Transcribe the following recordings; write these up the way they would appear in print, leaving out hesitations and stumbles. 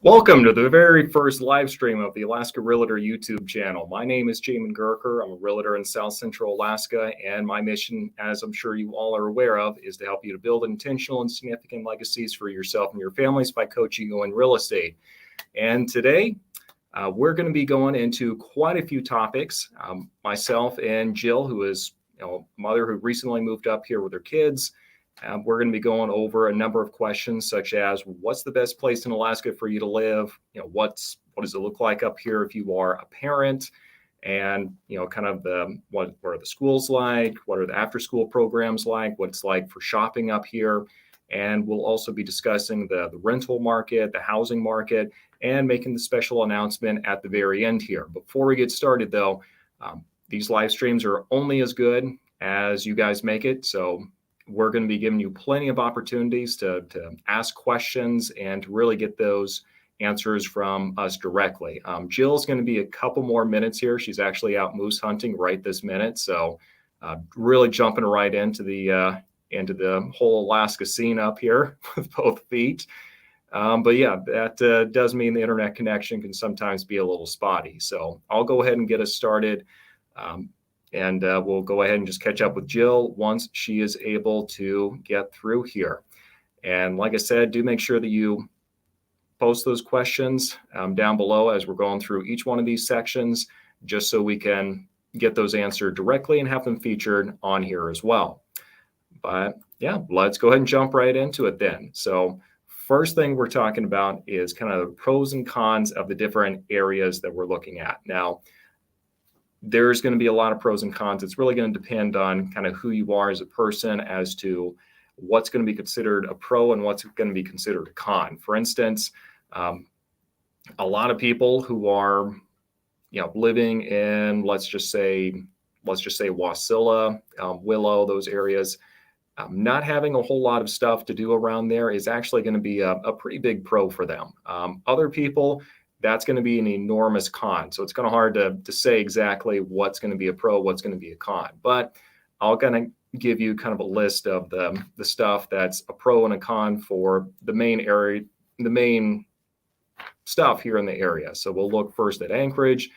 Welcome to the very first live stream of the Alaska Realtor YouTube channel. My name is Jamin Goecker. I'm a realtor in South Central Alaska, and my mission, as I'm sure you all are aware of, is to help you to build intentional and significant legacies for yourself and your families by coaching you in real estate. And today, we're going to be going into quite a few topics. Myself and Jill, who is a mother who recently moved up here with her kids. We're going to be going over a number of questions such as what's the best place in Alaska for you to live? What does it look like up here if you are a parent? And, kind of what are the schools like? What are the after school programs like? What it's like for shopping up here? And we'll also be discussing the rental market, the housing market, and making the special announcement at the very end here. Before we get started, though, these live streams are only as good as you guys make it. So we're going to be giving you plenty of opportunities to ask questions and to really get those answers from us directly. Jill's going to be a couple more minutes here. She's actually out moose hunting right this minute. So really jumping right into the whole Alaska scene up here with both feet. But yeah, that does mean the internet connection can sometimes be a little spotty. So I'll go ahead and get us started. And we'll go ahead and just catch up with Jill once she is able to get through here. And like I said, do make sure that you post those questions down below as we're going through each one of these sections, just so we can get those answered directly and have them featured on here as well. But yeah, let's go ahead and jump right into it then. So first thing we're talking about is kind of the pros and cons of the different areas that we're looking at. Now, there's going to be a lot of pros and cons. It's really going to depend on kind of who you are as a person as to what's going to be considered a pro and what's going to be considered a con. For instance, a lot of people who are, living in, let's just say Wasilla, Willow, those areas, not having a whole lot of stuff to do around there is actually going to be a pretty big pro for them. Other people, that's going to be an enormous con. So it's kind of hard to say exactly what's going to be a pro, what's going to be a con. But I'll kind of give you kind of a list of the stuff that's a pro and a con for the main area, the main stuff here in the area. So we'll look first at Anchorage,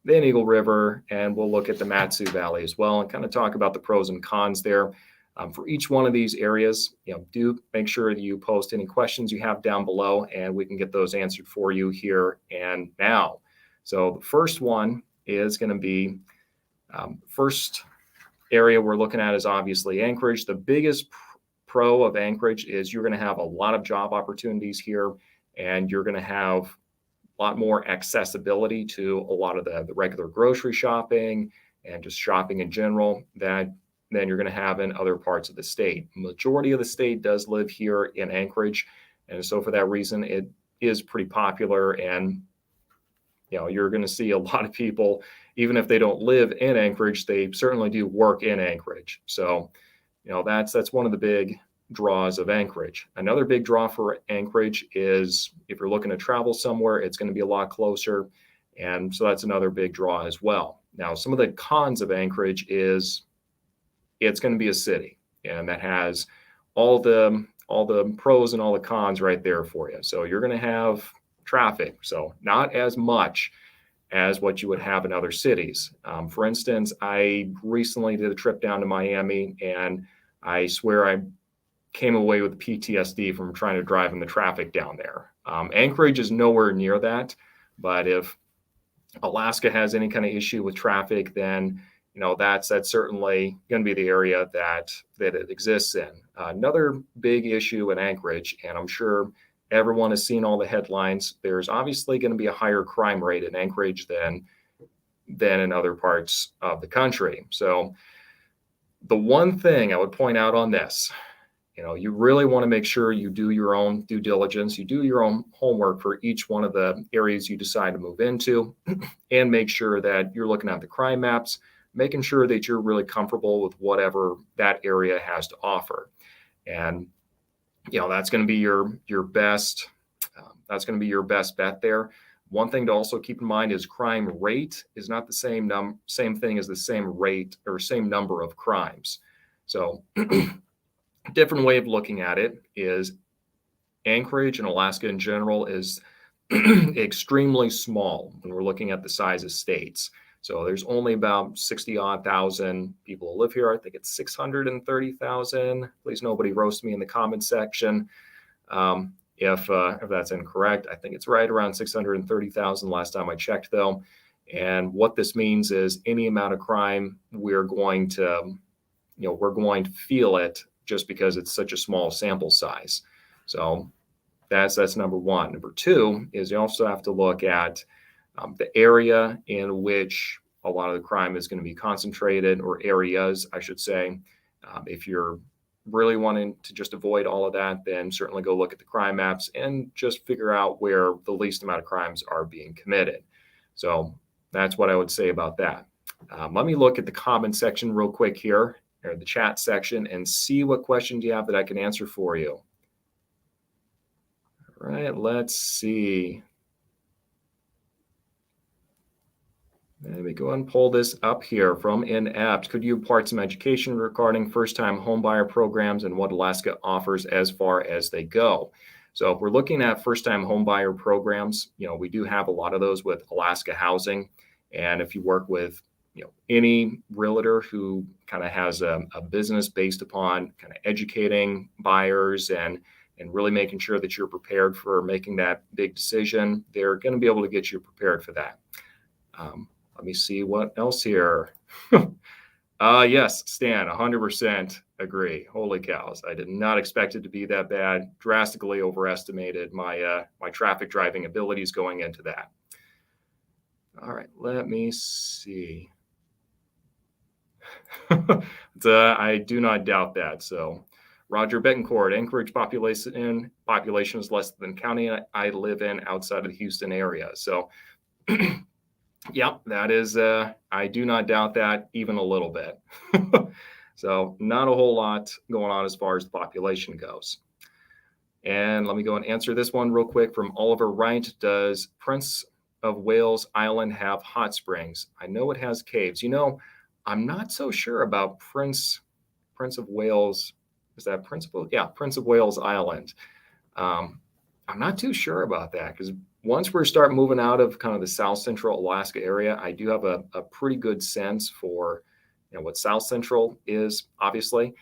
then Eagle River, and we'll look at the Mat-Su Valley as well and kind of talk about the pros and cons there. For each one of these areas, do make sure that you post any questions you have down below, and we can get those answered for you here and now. So the first one is going to be, first area we're looking at is obviously Anchorage. The biggest pro of Anchorage is you're going to have a lot of job opportunities here, and you're going to have a lot more accessibility to a lot of the regular grocery shopping and just shopping in general than you're going to have in other parts of the state. Majority of the state does live here in Anchorage. And so for that reason, it is pretty popular. And, you're going to see a lot of people, even if they don't live in Anchorage, they certainly do work in Anchorage. So, that's one of the big draws of Anchorage. Another big draw for Anchorage is if you're looking to travel somewhere, it's going to be a lot closer. And so that's another big draw as well. Now, some of the cons of Anchorage is it's going to be a city, and that has all the pros and all the cons right there for you. So you're going to have traffic, so not as much as what you would have in other cities. For instance, I recently did a trip down to Miami, and I swear I came away with PTSD from trying to drive in the traffic down there. Anchorage is nowhere near that, but if Alaska has any kind of issue with traffic, then that's certainly going to be the area that it exists in. Another big issue in Anchorage, and I'm sure everyone has seen all the headlines, there's obviously going to be a higher crime rate in Anchorage than in other parts of the country. So the one thing I would point out on this, you really want to make sure you do your own due diligence, you do your own homework for each one of the areas you decide to move into, and make sure that you're looking at the crime maps, making sure that you're really comfortable with whatever that area has to offer. And, that's going to be your best, that's going to be your best bet there. One thing to also keep in mind is crime rate is not the same thing as the same rate or same number of crimes. So different way of looking at it is Anchorage and Alaska in general is extremely small when we're looking at the size of states. So there's only about 60 odd thousand people who live here. I think it's 630,000. Please nobody roast me in the comment section if that's incorrect. I think it's right around 630,000 last time I checked, though. And what this means is any amount of crime, we're going to feel it just because it's such a small sample size. So that's number one. Number two is you also have to look at the area in which a lot of the crime is going to be concentrated, or areas, I should say. If you're really wanting to just avoid all of that, then certainly go look at the crime maps and just figure out where the least amount of crimes are being committed. So that's what I would say about that. Let me look at the comment section real quick here, or the chat section, and see what questions you have that I can answer for you. All right, let's see. Let me go ahead and pull this up here from Inept. Could you impart some education regarding first-time homebuyer programs and what Alaska offers as far as they go? So if we're looking at first-time homebuyer programs, we do have a lot of those with Alaska Housing. And if you work with any realtor who kind of has a business based upon kind of educating buyers and really making sure that you're prepared for making that big decision, they're going to be able to get you prepared for that. Let me see what else here. Yes, Stan, 100% agree. Holy cows. I did not expect it to be that bad. Drastically overestimated my traffic driving abilities going into that. All right, let me see. I do not doubt that. So Roger Betancourt, Anchorage population is less than the county I live in outside of the Houston area. So yeah, that is, I do not doubt that even a little bit. So not a whole lot going on as far as the population goes. And let me go and answer this one real quick from Oliver Wright. Does Prince of Wales Island have hot springs? I know it has caves. I'm not so sure about Prince of Wales. Is that Prince of Wales Island. I'm not too sure about that, because once we start moving out of kind of the South Central Alaska area, I do have a pretty good sense for what South Central is, obviously.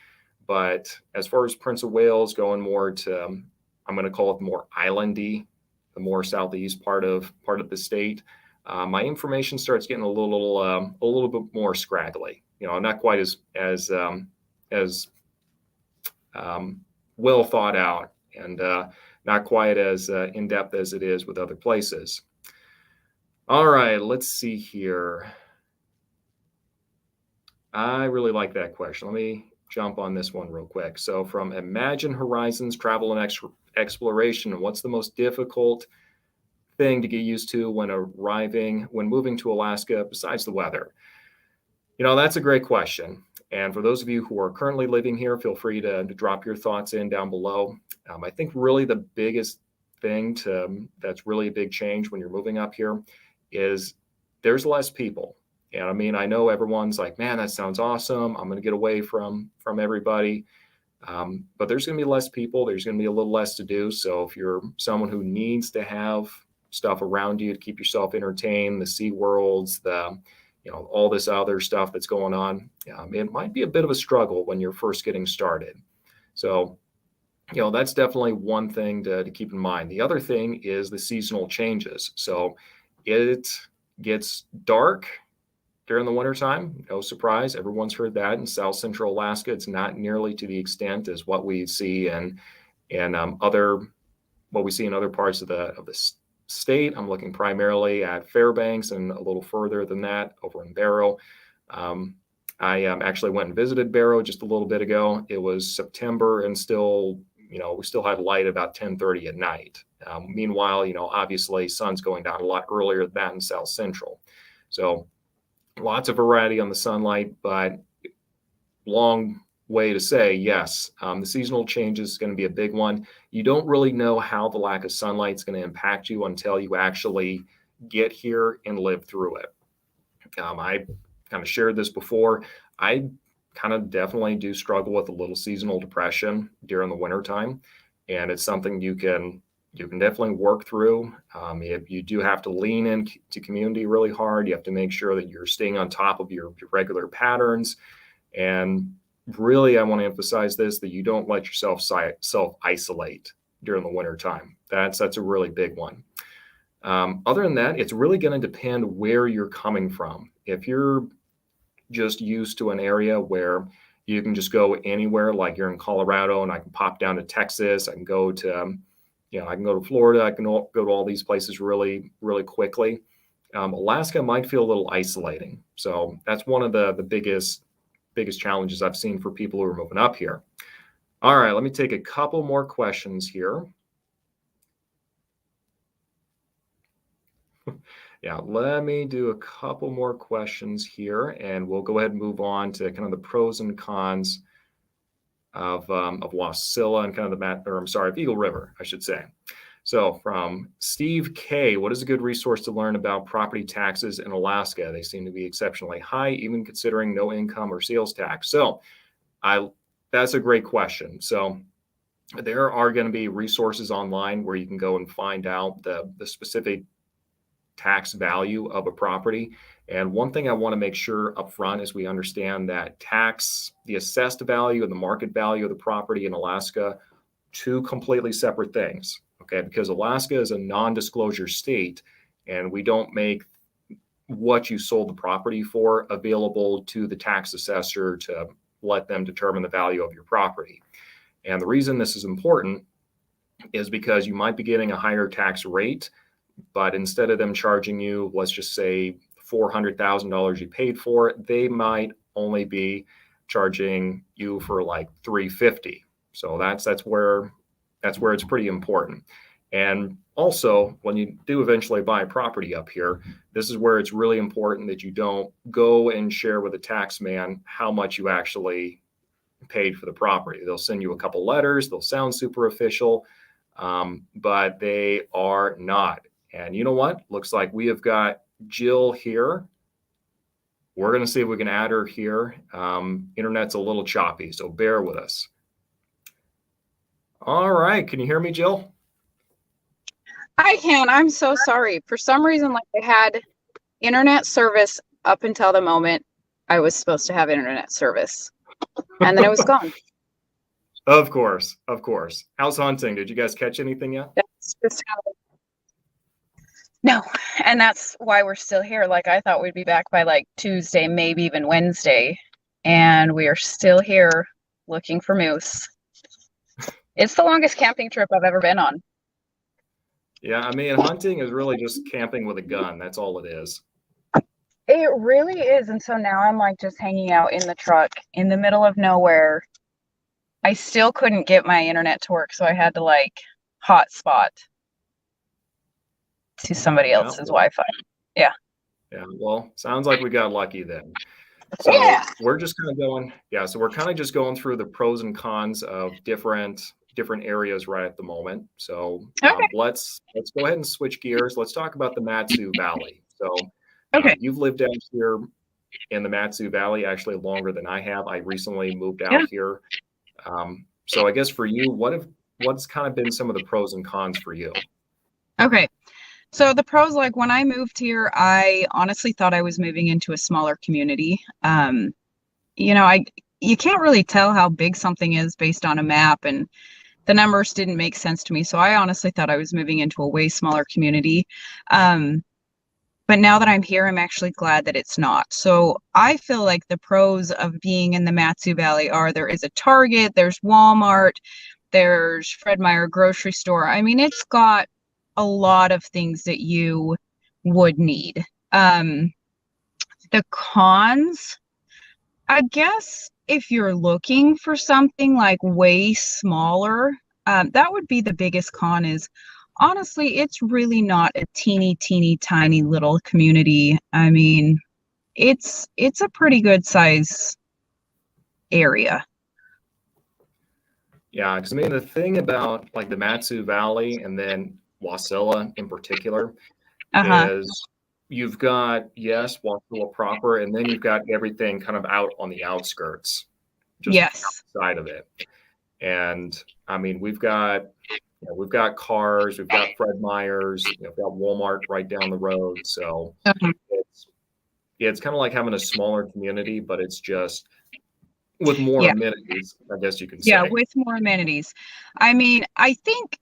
But as far as Prince of Wales, going more to, I'm going to call it more islandy, the more southeast part of the state, my information starts getting a little bit more scraggly. Not quite as well thought out, and not quite as in-depth as it is with other places. All right, let's see here. I really like that question. Let me jump on this one real quick. So from Imagine Horizons Travel and Exploration, what's the most difficult thing to get used to when moving to Alaska besides the weather? That's a great question. And for those of you who are currently living here, feel free to drop your thoughts in down below. I think really the biggest thing that's really a big change when you're moving up here is there's less people. And I know everyone's like, man, that sounds awesome. I'm going to get away from everybody. But there's going to be less people. There's going to be a little less to do. So if you're someone who needs to have stuff around you to keep yourself entertained, the Sea Worlds, all this other stuff that's going on, it might be a bit of a struggle when you're first getting started. So, that's definitely one thing to keep in mind. The other thing is the seasonal changes. So it gets dark during the wintertime. No surprise. Everyone's heard that in South Central Alaska. It's not nearly to the extent as what we see in other parts of the state. I'm looking primarily at Fairbanks and a little further than that over in Barrow. I actually went and visited Barrow just a little bit ago. It was September and still, we still had light about 10:30 at night. Meanwhile, obviously sun's going down a lot earlier than that in South Central. So lots of variety on the sunlight, but long way to say, yes, the seasonal change is going to be a big one. You don't really know how the lack of sunlight is going to impact you until you actually get here and live through it. I kind of shared this before. I kind of definitely do struggle with a little seasonal depression during the wintertime. And it's something you can you can definitely work through. If you do have to lean into community really hard, you have to make sure that you're staying on top of your regular patterns. And really, I want to emphasize this, that you don't let yourself self-isolate during the winter time. That's a really big one. Other than that, it's really going to depend where you're coming from. If you're just used to an area where you can just go anywhere, like you're in Colorado and I can pop down to Texas, I can go to, I can go to Florida, I can go to all these places really, really quickly. Alaska might feel a little isolating. So that's one of the biggest challenges I've seen for people who are moving up here. All right, let me take a couple more questions here. Yeah, let me do a couple more questions here, and we'll go ahead and move on to kind of the pros and cons of Wasilla and kind of of Eagle River, I should say. So from Steve K, what is a good resource to learn about property taxes in Alaska? They seem to be exceptionally high, even considering no income or sales tax. So that's a great question. So there are going to be resources online where you can go and find out the specific tax value of a property. And one thing I want to make sure up front is we understand that the assessed value and the market value of the property in Alaska, two completely separate things. Okay, because Alaska is a non-disclosure state, and we don't make what you sold the property for available to the tax assessor to let them determine the value of your property. And the reason this is important is because you might be getting a higher tax rate, but instead of them charging you, let's just say $400,000 you paid for, they might only be charging you for like $350,000. So that's where it's pretty important. And also, when you do eventually buy a property up here, this is where it's really important that you don't go and share with a tax man how much you actually paid for the property. They'll send you a couple letters. They'll sound super official, but they are not. And you know what? Looks like we have got Jill here. We're going to see if we can add her here. Internet's a little choppy, so bear with us. All right. Can you hear me, Jill? I can. I'm so sorry. For some reason, like I had internet service up until the moment I was supposed to have internet service. And then it was gone. Of course. How's hunting? Did you guys catch anything yet? That's just how. No. And that's why we're still here. Like I thought we'd be back by like Tuesday, maybe even Wednesday. And we are still here looking for moose. It's the longest camping trip I've ever been on. Yeah, I mean, hunting is really just camping with a gun. That's all it is. It really is. And so now I'm like just hanging out in the truck in the middle of nowhere. I still couldn't get my internet to work, so I had to like hotspot to somebody else's Wi-Fi. Yeah. Yeah. Well, sounds like we got lucky then. So we're just kind of going. Yeah. So we're kind of just going through the pros and cons of different areas right at the moment. So let's go ahead and switch gears. Let's talk about the Matsu Valley. So you've lived out here in the Matsu Valley actually longer than I have. I recently moved out here. So I guess for you, what's kind of been some of the pros and cons for you? Okay. So the pros, like when I moved here, I honestly thought I was moving into a smaller community. You can't really tell how big something is based on a map, and the numbers didn't make sense to me. So I honestly thought I was moving into a way smaller community. But now that I'm here, I'm actually glad that it's not. So I feel like the pros of being in the Matsu Valley are there is a Target, there's Walmart, there's Fred Meyer grocery store. I mean, it's got a lot of things that you would need. The cons, I guess, if you're looking for something like way smaller, that would be the biggest con is, honestly, it's really not a teeny tiny little community. I mean, it's a pretty good size area. Yeah, because I mean, the thing about like the Matsu Valley and then Wasilla in particular is you've got, yes, Wasilla proper, and then you've got everything kind of out on the outskirts, just outside of it. And I mean, we've got we've got cars, we've got Fred Meyer's, we've got Walmart right down the road. So Uh-huh. it's, it's kind of like having a smaller community, but it's just with more Yeah. amenities, I guess you can Yeah, say. with more amenities. I mean, I think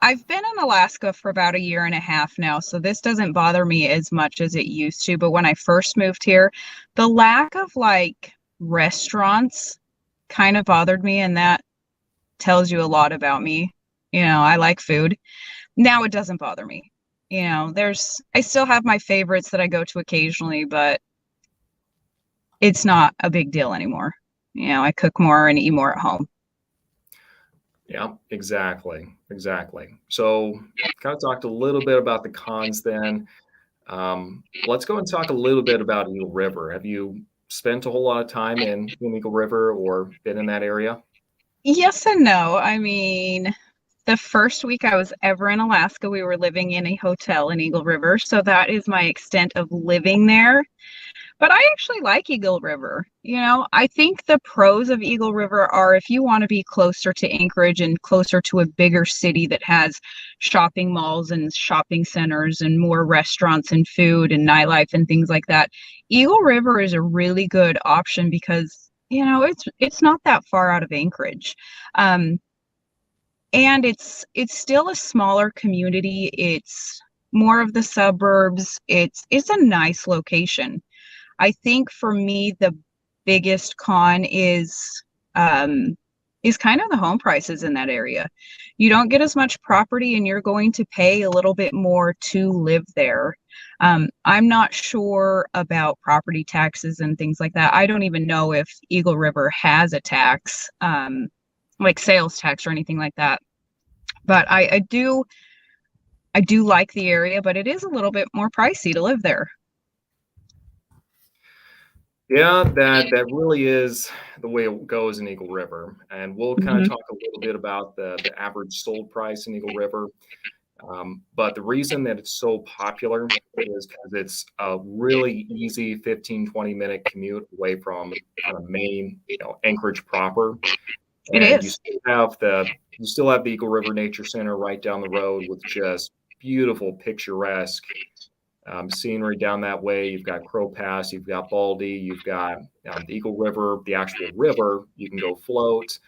I've been in Alaska for about a year and a half now, so this doesn't bother me as much as it used to. But when I first moved here, the lack of like restaurants kind of bothered me, and that tells you a lot about me. I like food. Now it doesn't bother me. I still have my favorites that I go to occasionally, but it's not a big deal anymore. I cook more and eat more at home. Yeah, exactly. Exactly. So kind of talked a little bit about the cons then. Let's go and talk a little bit about Eagle River. Have you spent a whole lot of time in Eagle River or been in that area? Yes and no. I mean, the first week I was ever in Alaska, we were living in a hotel in Eagle River. So that is my extent of living there. But I actually like Eagle River. I think the pros of Eagle River are if you want to be closer to Anchorage and closer to a bigger city that has shopping malls and shopping centers and more restaurants and food and nightlife and things like that. Eagle River is a really good option because, it's not that far out of Anchorage. Um, and it's still a smaller community. It's more of the suburbs. It's a nice location. I think for me, the biggest con is kind of the home prices in that area. You don't get as much property and you're going to pay a little bit more to live there. I'm not sure about property taxes and things like that. I don't even know if Eagle River has a tax, like sales tax or anything like that. But I do like the area, but it is a little bit more pricey to live there. Yeah, that really is the way it goes in Eagle River. And we'll kind of Mhm. talk a little bit about the average sold price in Eagle River. But the reason that it's so popular is because it's a really easy 15, 20-minute commute away from kind of main, Anchorage proper. It And is. you still have the Eagle River Nature Center right down the road with just beautiful, picturesque scenery down that way. You've got Crow Pass, you've got Baldy, you've got the Eagle River, the actual river. You can go float.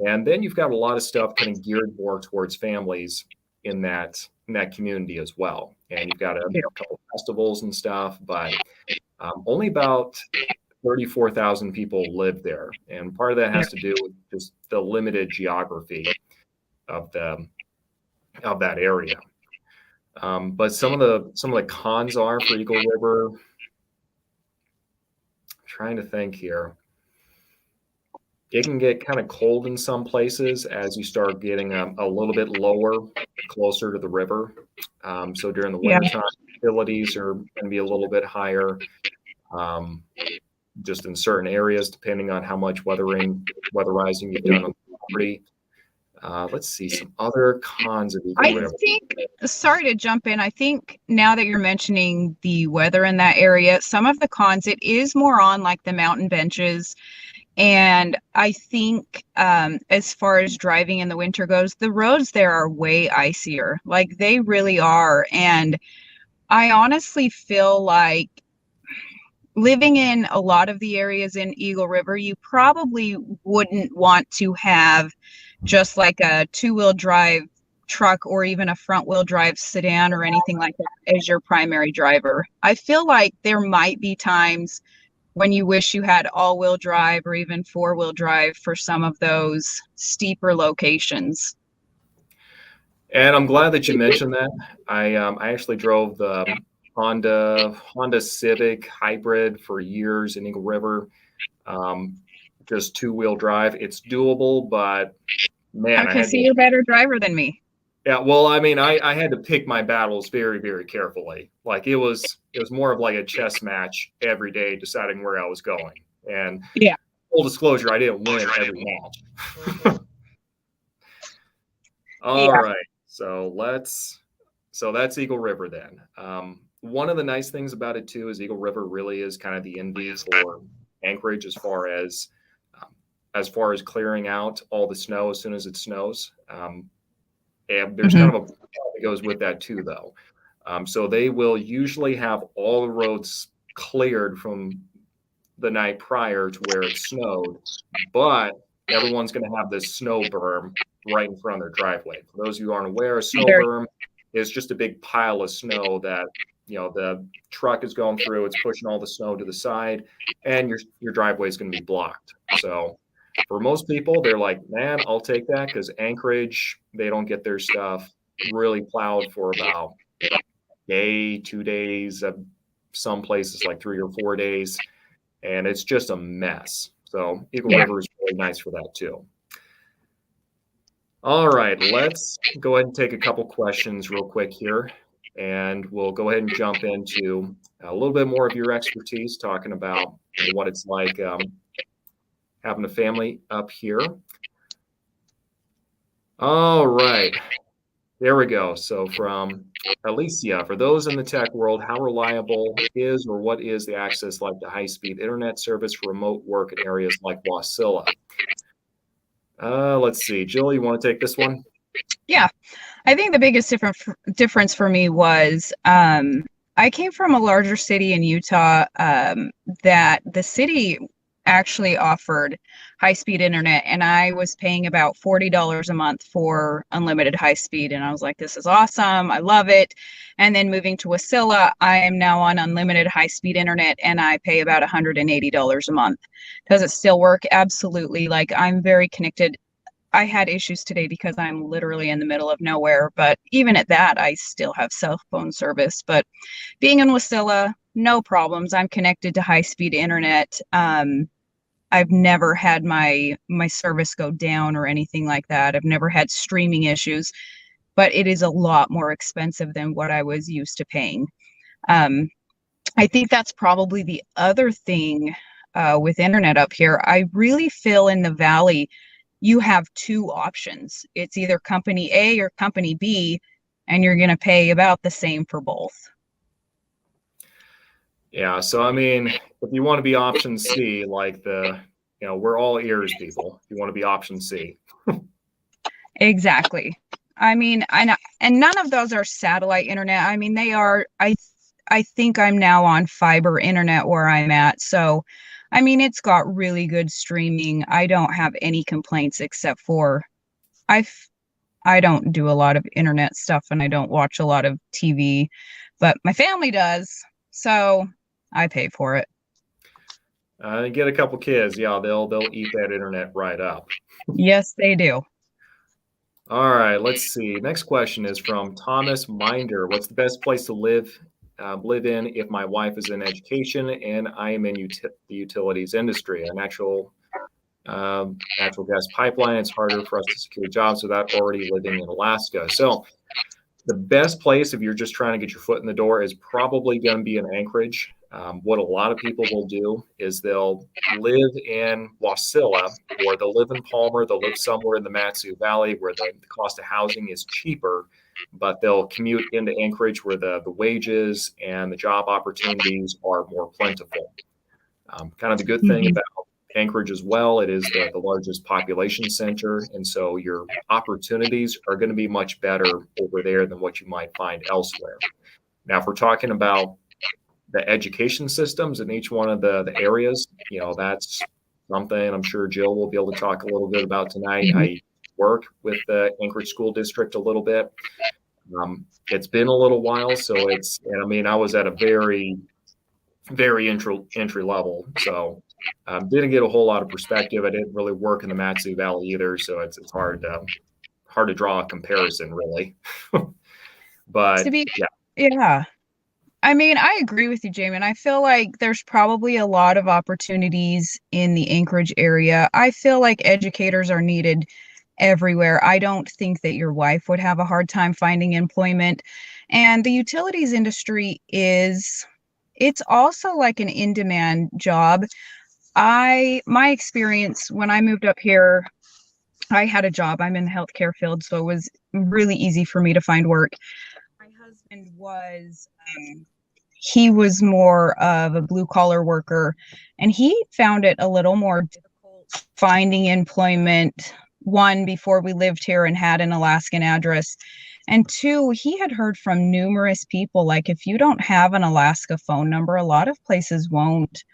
And then you've got a lot of stuff kind of geared more towards families in that community as well. And you've got a Yeah. couple festivals and stuff, but only about 34,000 people live there. And part of that has to do with just the limited geography of that area. But some of the cons are for Eagle River. I'm trying to think here. It can get kind of cold in some places as you start getting a little bit lower, closer to the river. So during the Yeah. wintertime, utilities are going to be a little bit higher, um, just in certain areas, depending on how much weatherizing you've done on the property. Let's see some other cons of Eagle I River. think, sorry to jump in. I think now that you're mentioning the weather in that area, some of the cons, it is more on like the mountain benches. And I think as far as driving in the winter goes, the roads there are way icier. Like they really are. And I honestly feel like living in a lot of the areas in Eagle River, you probably wouldn't want to have just like a two-wheel drive truck or even a front-wheel drive sedan or anything like that as your primary driver. I feel like there might be times when you wish you had all-wheel drive or even four-wheel drive for some of those steeper locations. And I'm glad that you mentioned that. I actually drove the Honda Civic hybrid for years in Eagle River. Um, just two-wheel drive. It's doable, but man, I Okay, had so to. you're a better driver than me. Yeah, well, I mean, I had to pick my battles very, very carefully. Like it was more of like a chess match every day, deciding where I was going. And Yeah. full disclosure, I didn't win every match. All Yeah. right, so that's Eagle River then. One of the nice things about it too is Eagle River really is kind of the envy for Anchorage um, as far as clearing out all the snow as soon as it snows. And there's Hmm. kind of a that goes with that too, though. So they will usually have all the roads cleared from the night prior to where it snowed, but everyone's going to have this snow berm right in front of their driveway. For those of you who aren't aware, a snow Very, berm is just a big pile of snow that the truck is going through. It's pushing all the snow to the side, and your driveway is going to be blocked. So for most people, they're like, man, I'll take that, because Anchorage, they don't get their stuff really plowed for about day, 2 days, some places like 3 or 4 days, and it's just a mess. So Eagle yeah. River is really nice for that too. All right, let's go ahead and take a couple questions real quick here, and we'll go ahead and jump into a little bit more of your expertise, talking about what it's like having a family up here. All right, there we go. So from Alicia, for those in the tech world, how reliable is or what is the access like to high-speed internet service for remote work in areas like Wasilla? Let's see. Jill, you want to take this one? Yeah. I think the biggest difference for me was I came from a larger city in Utah that the city actually offered high-speed internet, and I was paying about $40 a month for unlimited high speed, and I was like, this is awesome, I love it. And then moving to Wasilla, I am now on unlimited high-speed internet, and I pay about $180 a month. Does it still work? Absolutely. Like, I'm very connected. I had issues today because I'm literally in the middle of nowhere, but even at that, I still have cell phone service. But being in Wasilla, no problems. I'm connected to high-speed internet. I've never had my service go down or anything like that. I've never had streaming issues, but it is a lot more expensive than what I was used to paying. Um, I think that's probably the other thing with internet up here. I really feel in the valley you have two options. It's either company A or company B, and you're going to pay about the same for both. Yeah. So, I mean, if you want to be option C, like we're all ears people. If you want to be option C. Exactly. I mean, and none of those are satellite internet. I mean, they are. I think I'm now on fiber internet where I'm at. So, I mean, it's got really good streaming. I don't have any complaints except for I I don't do a lot of internet stuff and I don't watch a lot of TV, but my family does. So I pay for it. Get a couple kids. Yeah, they'll eat that internet right up. Yes, they do. All right, let's see. Next question is from Thomas Minder. What's the best place to live in if my wife is in education and I am in the utilities industry? A natural gas pipeline. It's harder for us to secure jobs without already living in Alaska. So the best place if you're just trying to get your foot in the door is probably going to be in Anchorage. What a lot of people will do is they'll live in Wasilla, or they'll live in Palmer. They'll live somewhere in the Matsu Valley where the cost of housing is cheaper, but they'll commute into Anchorage where the wages and the job opportunities are more plentiful. Kind of the good thing Mhm. about Anchorage as well, it is the largest population center. And so your opportunities are going to be much better over there than what you might find elsewhere. Now, if we're talking about the education systems in each one of the areas, that's something I'm sure Jill will be able to talk a little bit about tonight. Mhm. I work with the Anchorage School District a little bit. It's been a little while, and I mean, I was at a very, very entry level, so didn't get a whole lot of perspective. I didn't really work in the Matsu Valley either, so it's hard to draw a comparison really. To But be, yeah. yeah. I mean, I agree with you, Jamin. I feel like there's probably a lot of opportunities in the Anchorage area. I feel like educators are needed everywhere. I don't think that your wife would have a hard time finding employment. And the utilities industry it's also like an in-demand job. My experience when I moved up here, I had a job. I'm in the healthcare field, so it was really easy for me to find work. My husband he was more of a blue collar worker, and he found it a little more difficult finding employment one, before we lived here and had an Alaskan address. And two, he had heard from numerous people, like if you don't have an Alaska phone number, a lot of places won't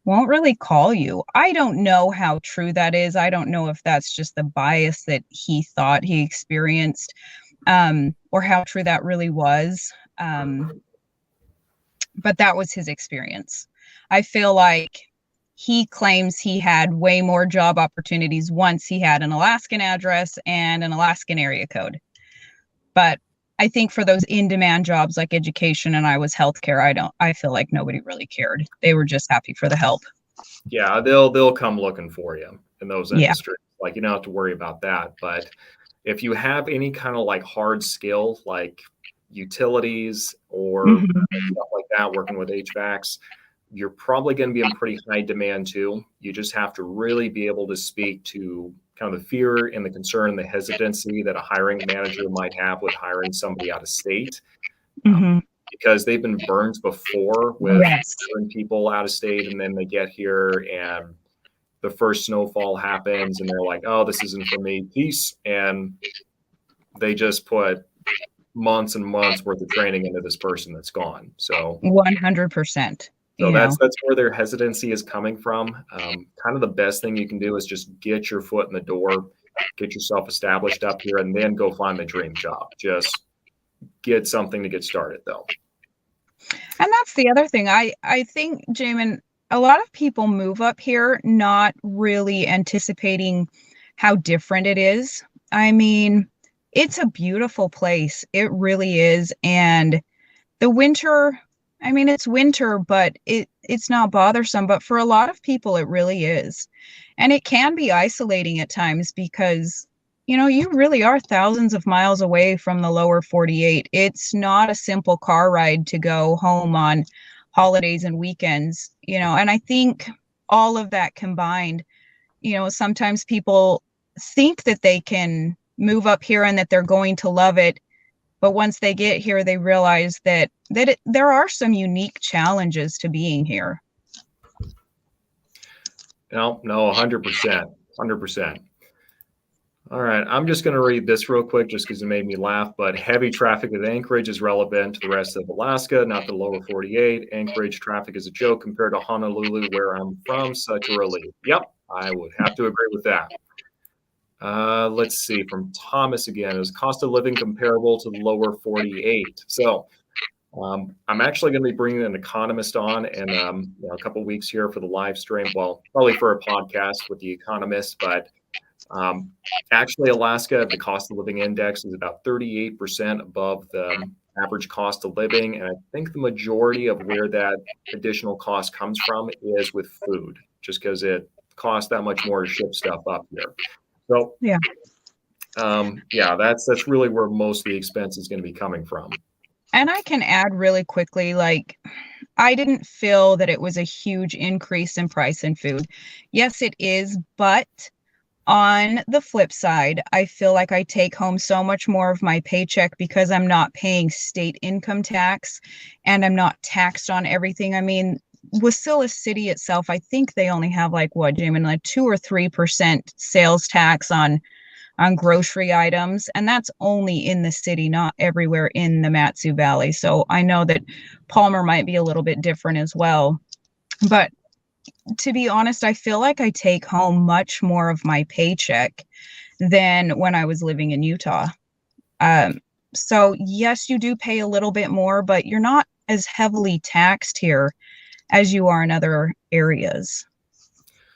really call you. I don't know how true that is. I don't know if that's just the bias that he thought he experienced, or how true that really was. But that was his experience. I feel like he claims he had way more job opportunities once he had an Alaskan address and an Alaskan area code. But I think for those in-demand jobs like education and I was healthcare, I feel like nobody really cared. They were just happy for the help. Yeah, they'll come looking for you in those Yeah. industries. Like you don't have to worry about that. But if you have any kind of like hard skill, like utilities or stuff like that, working with HVACs, you're probably going to be in pretty high demand too. You just have to really be able to speak to kind of the fear and the concern and the hesitancy that a hiring manager might have with hiring somebody out of state. Because they've been burned before with hiring people out of state, and then they get here and the first snowfall happens and they're like, oh, this isn't for me, peace. And they just put months and months worth of training into this person that's gone. So 100%. So that's where their hesitancy is coming from. Kind of the best thing you can do is just get your foot in the door, get yourself established up here, and then go find the dream job. Just get something to get started, though. And that's the other thing. I think, Jamin, a lot of people move up here not really anticipating how different it is. I mean, it's a beautiful place. It really is. And the winter, I mean, it's winter, but it's not bothersome. But for a lot of people, it really is. And it can be isolating at times because, you know, you really are thousands of miles away from the lower 48. It's not a simple car ride to go home on holidays and weekends, you know, and I think all of that combined, you know, sometimes people think that they can move up here and that they're going to love it. But once they get here, they realize that there are some unique challenges to being here. No, 100%, 100%. All right, I'm just going to read this real quick just because it made me laugh. But heavy traffic at Anchorage is relevant to the rest of Alaska, not the lower 48. Anchorage traffic is a joke compared to Honolulu, where I'm from. Such a relief. Yep, I would have to agree with that. Let's see, from Thomas again. Is cost of living comparable to the lower 48? So I'm actually going to be bringing an economist on in a couple weeks here for the live stream. Well, probably for a podcast with the economist, but actually, Alaska, the cost of living index is about 38% above the average cost of living. And I think the majority of where that additional cost comes from is with food, just because it costs that much more to ship stuff up here. So, that's really where most of the expense is going to be coming from. And I can add really quickly, like, I didn't feel that it was a huge increase in price in food. Yes, it is, but on the flip side, I feel like I take home so much more of my paycheck because I'm not paying state income tax and I'm not taxed on everything. I mean, Wasilla City itself, I think they only have like 2 or 3% sales tax on grocery items. And that's only in the city, not everywhere in the Matsu Valley. So I know that Palmer might be a little bit different as well. But to be honest, I feel like I take home much more of my paycheck than when I was living in Utah. So yes, you do pay a little bit more, but you're not as heavily taxed here as you are in other areas.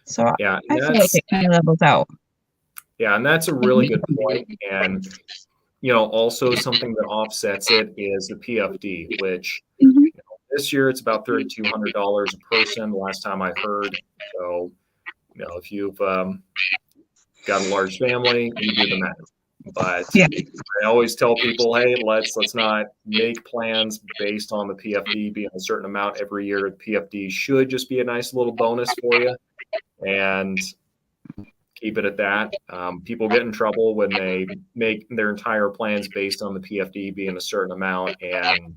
So yeah, I feel like it kind of levels out. Yeah, and that's a really good point. And, also something that offsets it is the PFD, which this year it's about $3,200 a person, the last time I heard. So, if you've got a large family, you do the math. But I always tell people, hey, let's not make plans based on the PFD being a certain amount every year. The PFD should just be a nice little bonus for you, and keep it at that. People get in trouble when they make their entire plans based on the PFD being a certain amount, and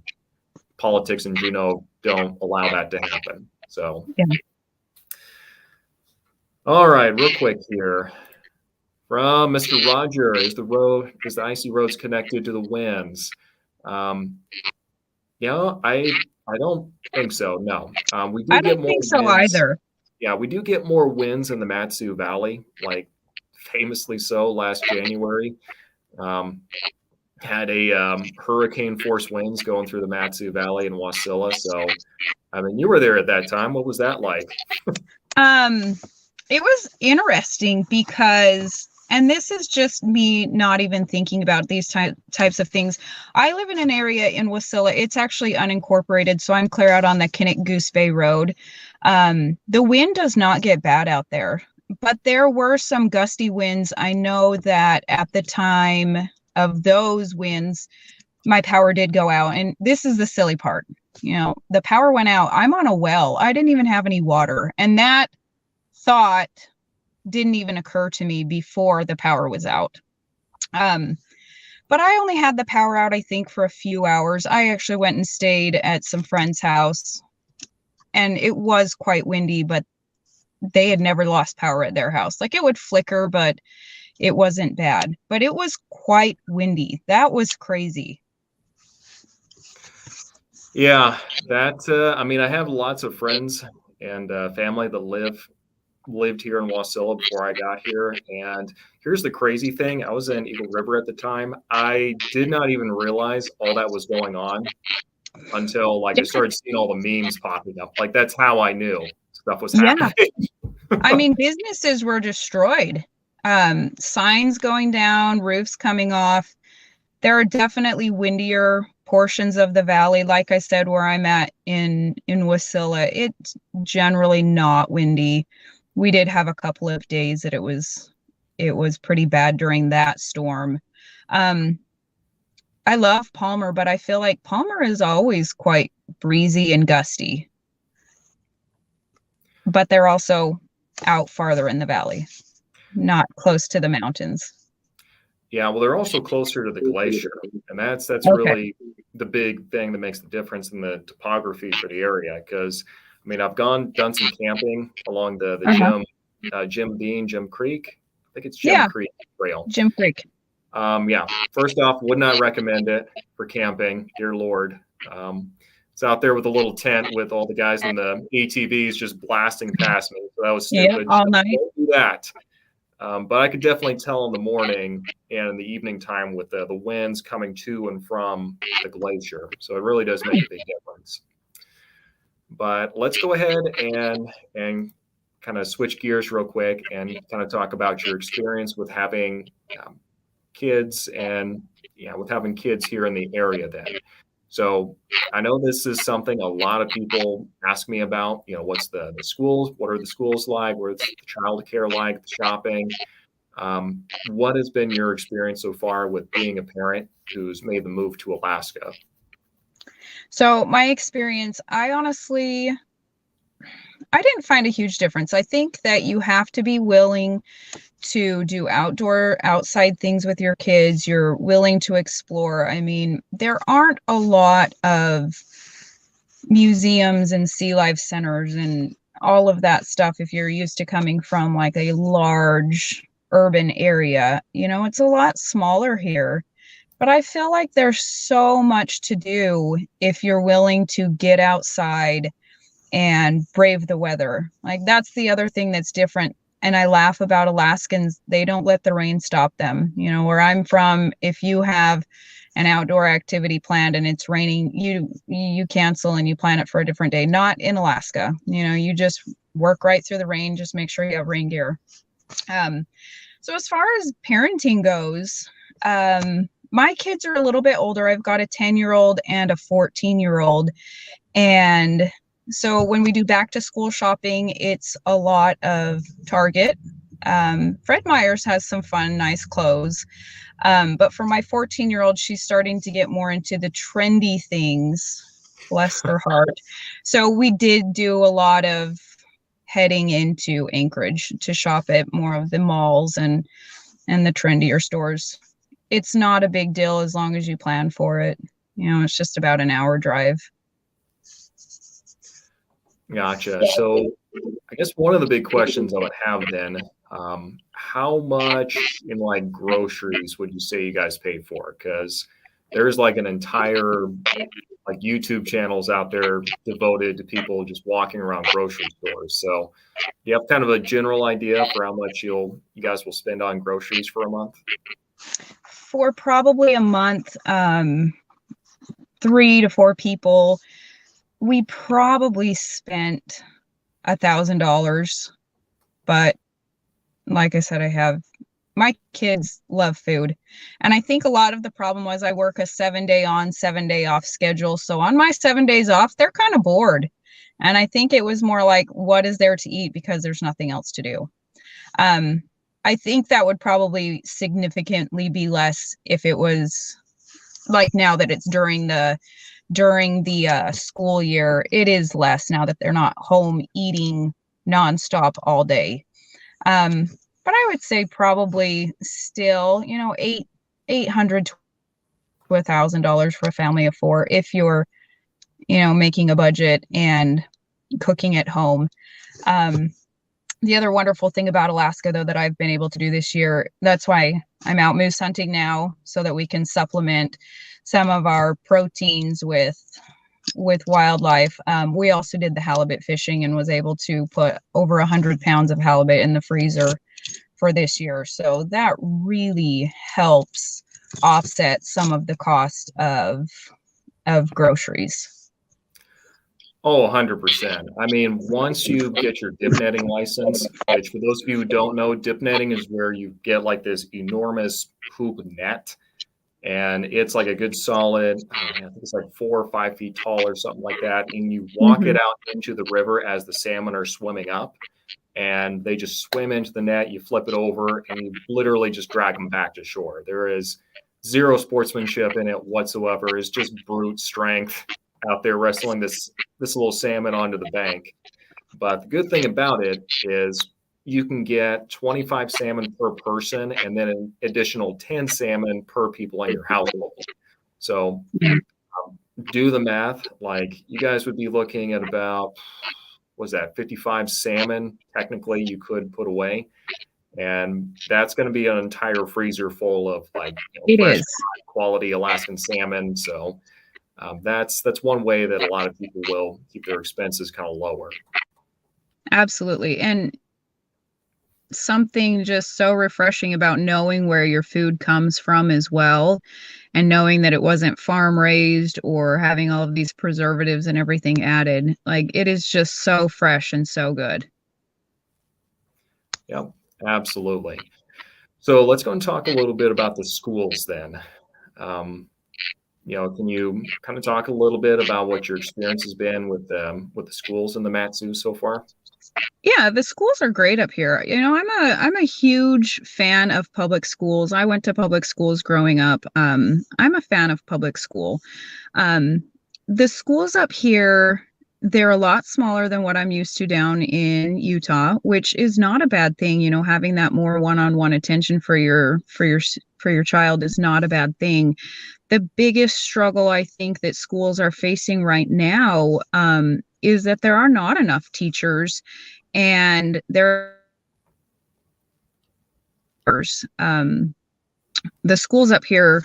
politics in Juneau don't allow that to happen. So, all right, real quick here. From Mr. Roger, is the icy roads connected to the winds? Um, I don't think so. No. We do I get don't more think so winds. either. Yeah, we do get more winds in the Matsu Valley, like famously so last January. Um, had a hurricane force winds going through the Matsu Valley in Wasilla. So, I mean, you were there at that time. What was that like? Um, it was interesting because, and this is just me not even thinking about these types of things. I live in an area in Wasilla. It's actually unincorporated, so I'm clear out on the Kinnick Goose Bay Road. The wind does not get bad out there, but there were some gusty winds. I know that at the time of those winds, my power did go out. And this is the silly part. The power went out. I'm on a well. I didn't even have any water. And that thought didn't even occur to me before the power was out. But I only had the power out, I think, for a few hours. I actually went and stayed at some friend's house, and it was quite windy, but they had never lost power at their house. Like, it would flicker, but it wasn't bad. But it was quite windy. That was crazy. Yeah, I mean, I have lots of friends and family that lived here in Wasilla before I got here. And here's the crazy thing. I was in Eagle River at the time. I did not even realize all that was going on until like I started seeing all the memes popping up. Like that's how I knew stuff was happening. I mean, businesses were destroyed. Signs going down, roofs coming off. There are definitely windier portions of the valley. Like I said, where I'm at in Wasilla, it's generally not windy. We did have a couple of days that it was pretty bad during that storm. I love Palmer, but I feel like Palmer is always quite breezy and gusty. But they're also out farther in the valley, not close to the mountains. Yeah, well, they're also closer to the glacier, and that's Okay. really the big thing that makes the difference in the topography for the area. Because I mean, I've done some camping along the Jim Creek. I think it's Jim Creek Trail. Jim Creek. Yeah. First off, would not recommend it for camping. Dear Lord. It's out there with a little tent with all the guys in the ATVs just blasting past me. So that was stupid. All night. Don't do that. But I could definitely tell in the morning and in the evening time with the winds coming to and from the glacier. So it really does make a big difference. But let's go ahead and kind of switch gears real quick and kind of talk about your experience with having kids and with having kids here in the area then. So I know this is something a lot of people ask me about, what's the schools, what are the schools like, what's the childcare like, the shopping. What has been your experience so far with being a parent who's made the move to Alaska? So my experience, I didn't find a huge difference. I think that you have to be willing to do outside things with your kids. You're willing to explore. I mean, there aren't a lot of museums and sea life centers and all of that stuff if you're used to coming from like a large urban area. It's a lot smaller here. But I feel like there's so much to do if you're willing to get outside and brave the weather. Like, that's the other thing that's different. And I laugh about Alaskans. They don't let the rain stop them. Where I'm from, if you have an outdoor activity planned and it's raining, you cancel and you plan it for a different day. Not in Alaska. You just work right through the rain. Just make sure you have rain gear. So as far as parenting goes, my kids are a little bit older. I've got a 10-year-old and a 14-year-old. And so when we do back to school shopping, it's a lot of Target. Fred Meyer's has some fun, nice clothes. But for my 14-year-old, she's starting to get more into the trendy things, bless her heart. So we did do a lot of heading into Anchorage to shop at more of the malls and the trendier stores. It's not a big deal as long as you plan for it. It's just about an hour drive. Gotcha. So I guess one of the big questions I would have then, how much in like groceries would you say you guys pay for? Because there's like an entire like YouTube channels out there devoted to people just walking around grocery stores. So do you have kind of a general idea for how much you guys will spend on groceries for a month? For probably a month, 3 to 4 people, we probably spent $1,000. But like I said, my kids love food. And I think a lot of the problem was I work a 7-day on, 7-day off schedule. So on my 7 days off, they're kind of bored. And I think it was more like, what is there to eat because there's nothing else to do. I think that would probably significantly be less if it was like now that it's during the school year. It is less now that they're not home eating nonstop all day. But I would say probably still, $800 to $1,000 for a family of 4 if you're, making a budget and cooking at home. The other wonderful thing about Alaska, though, that I've been able to do this year, that's why I'm out moose hunting now, so that we can supplement some of our proteins with wildlife. We also did the halibut fishing and was able to put over 100 pounds of halibut in the freezer for this year. So that really helps offset some of the cost of groceries. Oh, 100%. I mean, once you get your dip netting license, which for those of you who don't know, dip netting is where you get like this enormous hoop net, and it's like a good solid, I think it's like 4 or 5 feet tall or something like that. And you walk it out into the river as the salmon are swimming up, and they just swim into the net. You flip it over, and you literally just drag them back to shore. There is zero sportsmanship in it whatsoever. It's just brute strength out there wrestling this little salmon onto the bank. But the good thing about it is you can get 25 salmon per person and then an additional 10 salmon per people in your household. So do the math. Like, you guys would be looking at about, was that 55 salmon technically you could put away. And that's going to be an entire freezer full of like fresh quality Alaskan salmon. So that's one way that a lot of people will keep their expenses kind of lower. Absolutely. And something just so refreshing about knowing where your food comes from as well, and knowing that it wasn't farm raised or having all of these preservatives and everything added. Like, it is just so fresh and so good. Yep, absolutely. So let's go and talk a little bit about the schools then. Can you kind of talk a little bit about what your experience has been with the schools in the Mat-Su so far? Yeah, the schools are great up here. I'm a huge fan of public schools. I went to public schools growing up. I'm a fan of public school. The schools up here, they're a lot smaller than what I'm used to down in Utah, which is not a bad thing. Having that more one-on-one attention for your child is not a bad thing. The biggest struggle I think that schools are facing right now is that there are not enough teachers, and the schools up here,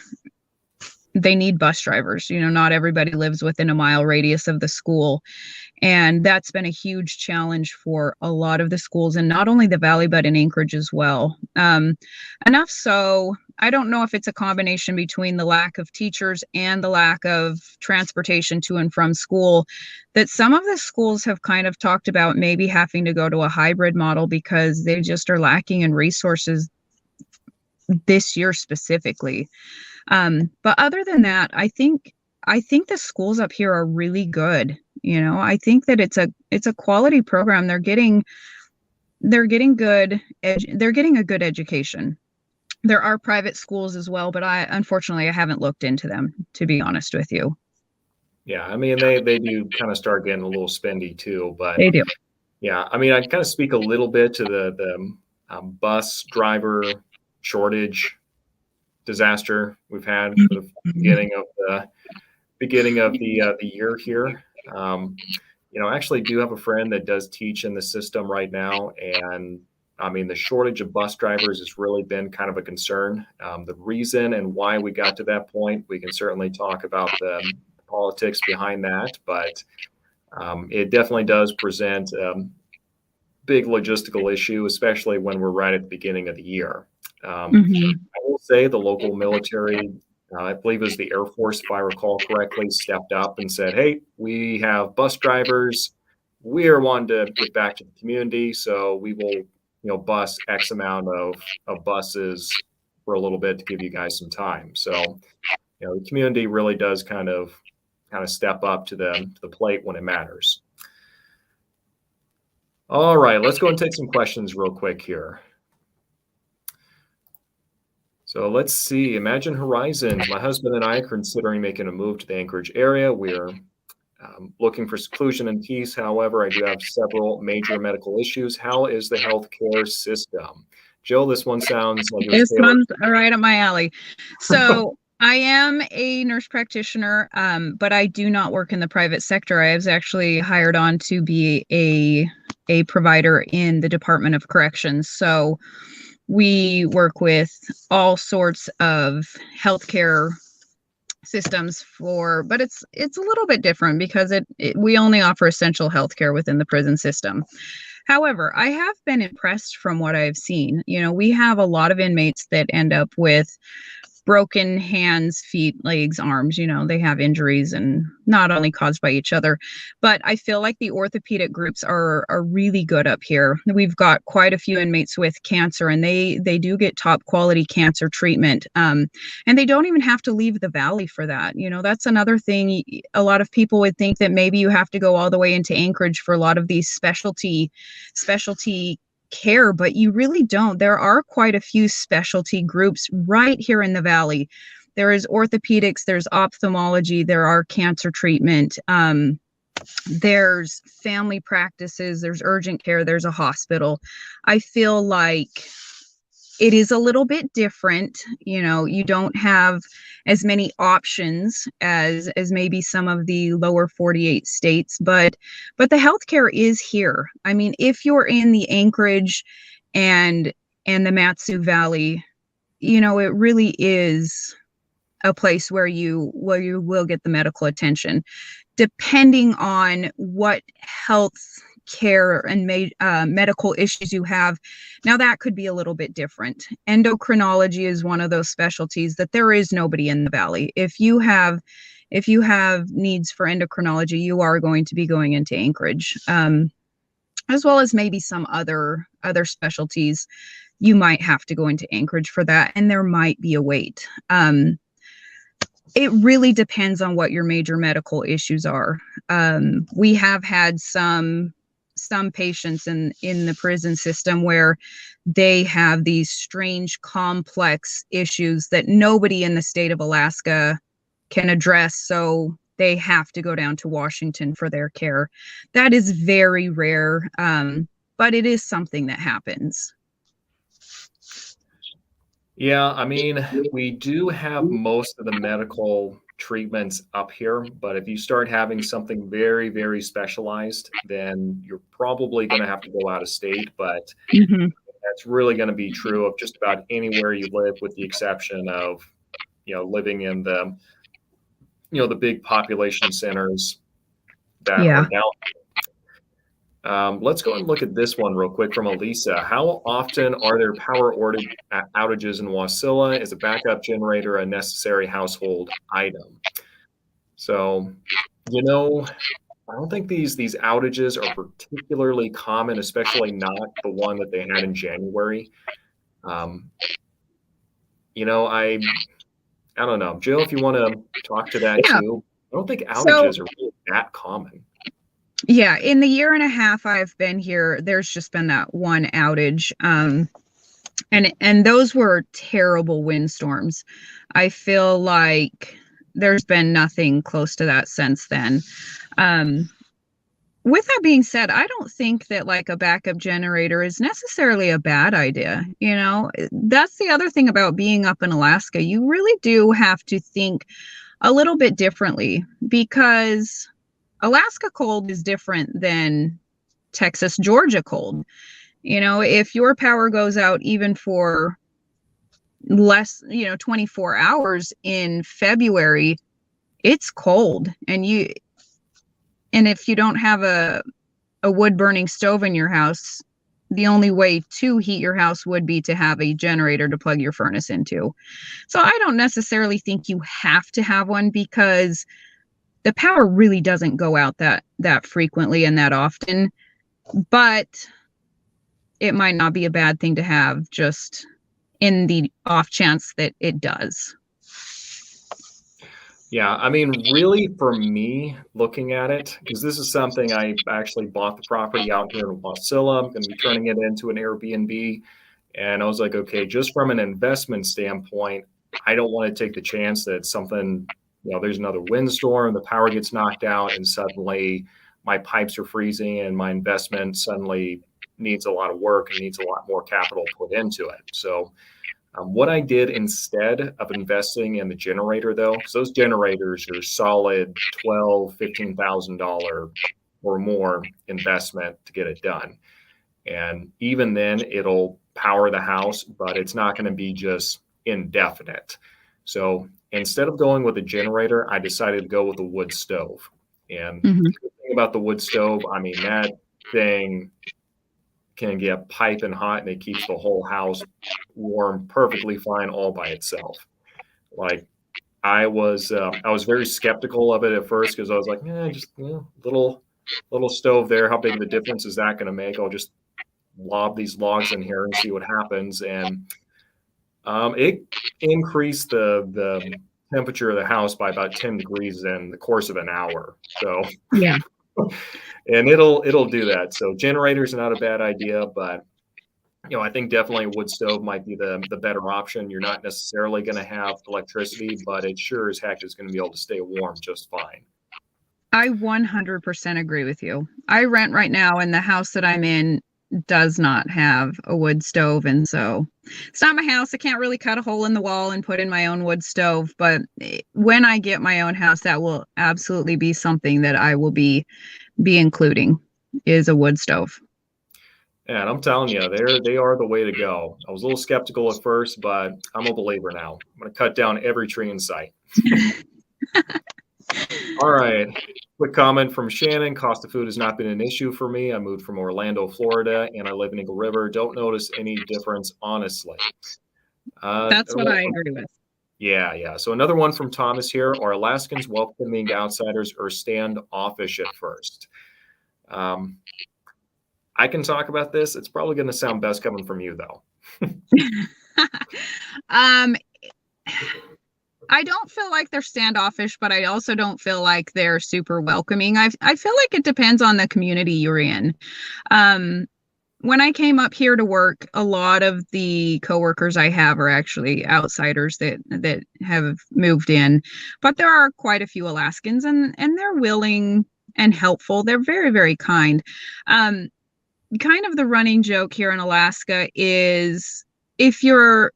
they need bus drivers. Not everybody lives within a mile radius of the school. And that's been a huge challenge for a lot of the schools, and not only the Valley, but in Anchorage as well. Enough so, I don't know if it's a combination between the lack of teachers and the lack of transportation to and from school, that some of the schools have kind of talked about maybe having to go to a hybrid model because they just are lacking in resources this year specifically. But other than that, I think the schools up here are really good. I think that it's a quality program. They're getting good. They're getting a good education. There are private schools as well, but unfortunately I haven't looked into them, to be honest with you. Yeah, I mean, they do kind of start getting a little spendy too, but They do. Yeah, I mean, I kind of speak a little bit to the bus driver shortage disaster we've had for the beginning of the year here. I actually do have a friend that does teach in the system right now. And I mean, the shortage of bus drivers has really been kind of a concern. The reason and why we got to that point, we can certainly talk about the politics behind that, but it definitely does present a big logistical issue, especially when we're right at the beginning of the year. Mhm. I will say the local military, I believe it was the Air Force, if I recall correctly, stepped up and said, hey, we have bus drivers. We are wanting to get back to the community, so we will, bus X amount of buses for a little bit to give you guys some time. So, the community really does kind of step up to the plate when it matters. All right, let's go and take some questions real quick here. So let's see. Imagine Horizons. My husband and I are considering making a move to the Anchorage area. We're looking for seclusion and peace. However, I do have several major medical issues. How is the healthcare system? Jill, this one sounds like it was This tailored. one's right up my alley. So I am a nurse practitioner, but I do not work in the private sector. I was actually hired on to be a provider in the Department of Corrections. So we work with all sorts of healthcare systems but it's a little bit different because we only offer essential healthcare within the prison system. However, I have been impressed from what I've seen. We have a lot of inmates that end up with broken hands, feet, legs, arms. They have injuries, and not only caused by each other. But I feel like the orthopedic groups are really good up here. We've got quite a few inmates with cancer, and they do get top quality cancer treatment. And they don't even have to leave the valley for that. That's another thing. A lot of people would think that maybe you have to go all the way into Anchorage for a lot of these specialty care, but you really don't. There are quite a few specialty groups right here in the valley. There is orthopedics, there's ophthalmology, there are cancer treatment, there's family practices, there's urgent care, there's a hospital. I feel like it is a little bit different. You don't have as many options as maybe some of the lower 48 states, but the healthcare is here. I mean, if you're in the Anchorage and the Matsu Valley, it really is a place where you will get the medical attention, depending on what health care and medical issues you have. Now that could be a little bit different. Endocrinology is one of those specialties that there is nobody in the valley. If you have needs for endocrinology, you are going to be going into Anchorage, as well as maybe some other specialties. You might have to go into Anchorage for that, and there might be a wait. It really depends on what your major medical issues are. We have had some patients in the prison system where they have these strange, complex issues that nobody in the state of Alaska can address. So they have to go down to Washington for their care. That is very rare, but it is something that happens. Yeah, I mean, we do have most of the medical treatments up here, but if you start having something very, very specialized, then you're probably going to have to go out of state. But that's really going to be true of just about anywhere you live, with the exception of, living in the, the big population centers that are down. Let's go and look at this one real quick from Elisa. How often are there power outages in Wasilla? Is a backup generator a necessary household item? So, I don't think these outages are particularly common, especially not the one that they had in January. I don't know. Jill, if you want to talk to that too. I don't think outages are really that common. Yeah, in the year and a half I've been here, there's just been that one outage. And those were terrible windstorms. I feel like there's been nothing close to that since then. With that being said, I don't think that like a backup generator is necessarily a bad idea. That's the other thing about being up in Alaska. You really do have to think a little bit differently, because Alaska cold is different than Texas, Georgia cold. If your power goes out even for less, 24 hours in February, it's cold. And if you don't have a wood burning stove in your house, the only way to heat your house would be to have a generator to plug your furnace into. So I don't necessarily think you have to have one, because the power really doesn't go out that frequently and that often. But it might not be a bad thing to have, just in the off chance that it does. Yeah, I mean, really, for me, looking at it, because this is something I actually bought the property out here in Wasilla. I'm going to be turning it into an Airbnb. And I was like, okay, just from an investment standpoint, I don't want to take the chance that something, there's another windstorm, the power gets knocked out, and suddenly my pipes are freezing and my investment suddenly needs a lot of work and needs a lot more capital put into it. So what I did instead of investing in the generator, though, because those generators are solid $12,000, $15,000 or more investment to get it done. And even then, it'll power the house, but it's not going to be just indefinite. So instead of going with a generator, I decided to go with a wood stove. And the thing about the wood stove, I mean, that thing can get piping hot and it keeps the whole house warm perfectly fine all by itself. Like I was very skeptical of it at first, because I was like, just little stove there. How big of a difference is that going to make? I'll just lob these logs in here and see what happens. And it increased the temperature of the house by about 10 degrees in the course of an hour. So yeah. And it'll do that. So generators are not a bad idea, but I think definitely a wood stove might be the better option. You're not necessarily going to have electricity, but it sure as heck is going to be able to stay warm just fine. I 100% agree with you. I rent right now, and the house that I'm in does not have a wood stove. And so it's not my house. I can't really cut a hole in the wall and put in my own wood stove. But when I get my own house, that will absolutely be something that I will be including, is a wood stove. And I'm telling you, they are the way to go. I was a little skeptical at first, but I'm a believer now. I'm going to cut down every tree in sight. All right. Quick comment from Shannon. Cost of food has not been an issue for me. I moved from Orlando, Florida, and I live in Eagle River. Don't notice any difference, honestly. That's what I agree with. Yeah. So another one from Thomas here. Are Alaskans welcoming outsiders or standoffish at first? I can talk about this. It's probably going to sound best coming from you, though. I don't feel like they're standoffish, but I also don't feel like they're super welcoming. I feel like it depends on the community you're in. When I came up here to work, a lot of the coworkers I have are actually outsiders that have moved in, but there are quite a few Alaskans, and they're willing and helpful. They're very, very kind. Kind of the running joke here in Alaska is if you're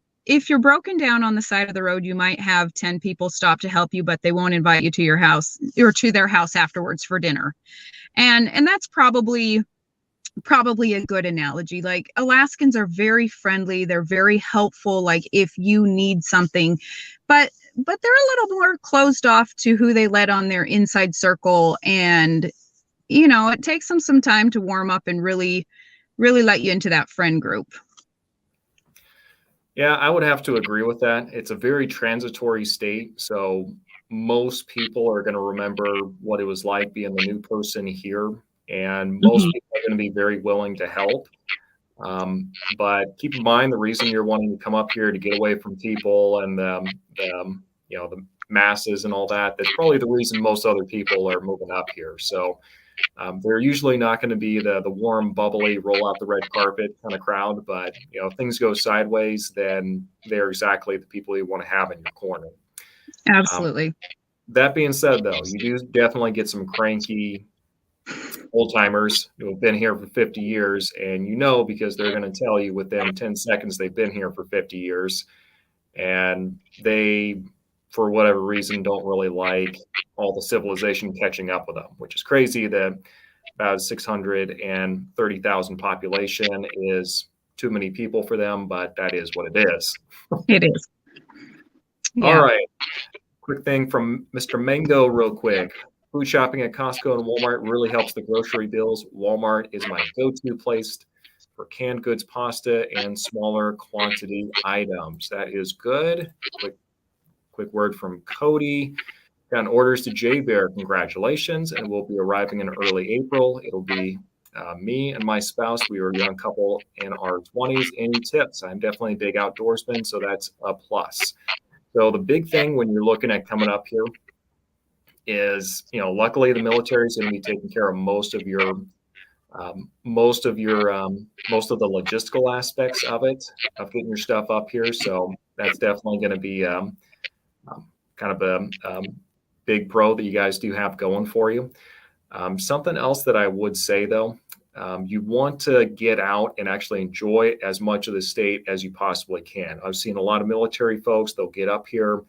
broken down on the side of the road, you might have 10 people stop to help you, but they won't invite you to your house or to their house afterwards for dinner. And that's probably a good analogy. Like, Alaskans are very friendly. They're very helpful. Like, if you need something, but they're a little more closed off to who they let on their inside circle. And, it takes them some time to warm up and really, really let you into that friend group. Yeah, I would have to agree with that. It's a very transitory state. So most people are going to remember what it was like being the new person here. And most people are going to be very willing to help. But keep in mind, the reason you're wanting to come up here to get away from people and the masses and all that, that's probably the reason most other people are moving up here. So they're usually not going to be the warm, bubbly, roll out the red carpet kind of crowd. But if things go sideways, then they're exactly the people you want to have in your corner. Absolutely. That being said, though, you do definitely get some cranky old timers who have been here for 50 years, and because they're going to tell you within 10 seconds they've been here for 50 years, and they for whatever reason, don't really like all the civilization catching up with them, which is crazy that about 630,000 population is too many people for them, but that is what it is. It is. All Yeah. right. Quick thing from Mr. Mango real quick. Food shopping at Costco and Walmart really helps the grocery bills. Walmart is my go-to place for canned goods, pasta, and smaller quantity items. That is good. Quick word from Cody. Got orders to J Bear. Congratulations. And we'll be arriving in early April. It'll be me and my spouse. We were a young couple in our 20s. Any tips? I'm definitely a big outdoorsman, so that's a plus. So the big thing when you're looking at coming up here is, luckily the military is going to be taking care of most of the logistical aspects of it, of getting your stuff up here. So that's definitely going to be kind of a big pro that you guys do have going for you. Something else that I would say though, you want to get out and actually enjoy as much of the state as you possibly can. I've seen a lot of military folks, they'll get up here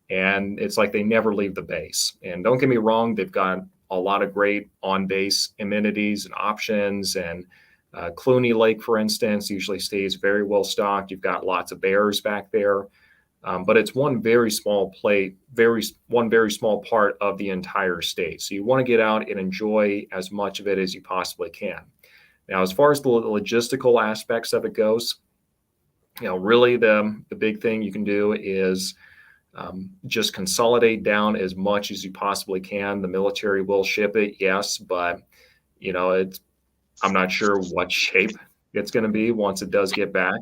and it's like they never leave the base. And don't get me wrong, they've got a lot of great on-base amenities and options. And Clooney Lake, for instance, usually stays very well stocked. You've got lots of bears back there. But it's one very small part of the entire state. So you want to get out and enjoy as much of it as you possibly can. Now, as far as the logistical aspects of it goes, really the big thing you can do is just consolidate down as much as you possibly can. The military will ship it, yes, but I'm not sure what shape it's going to be once it does get back.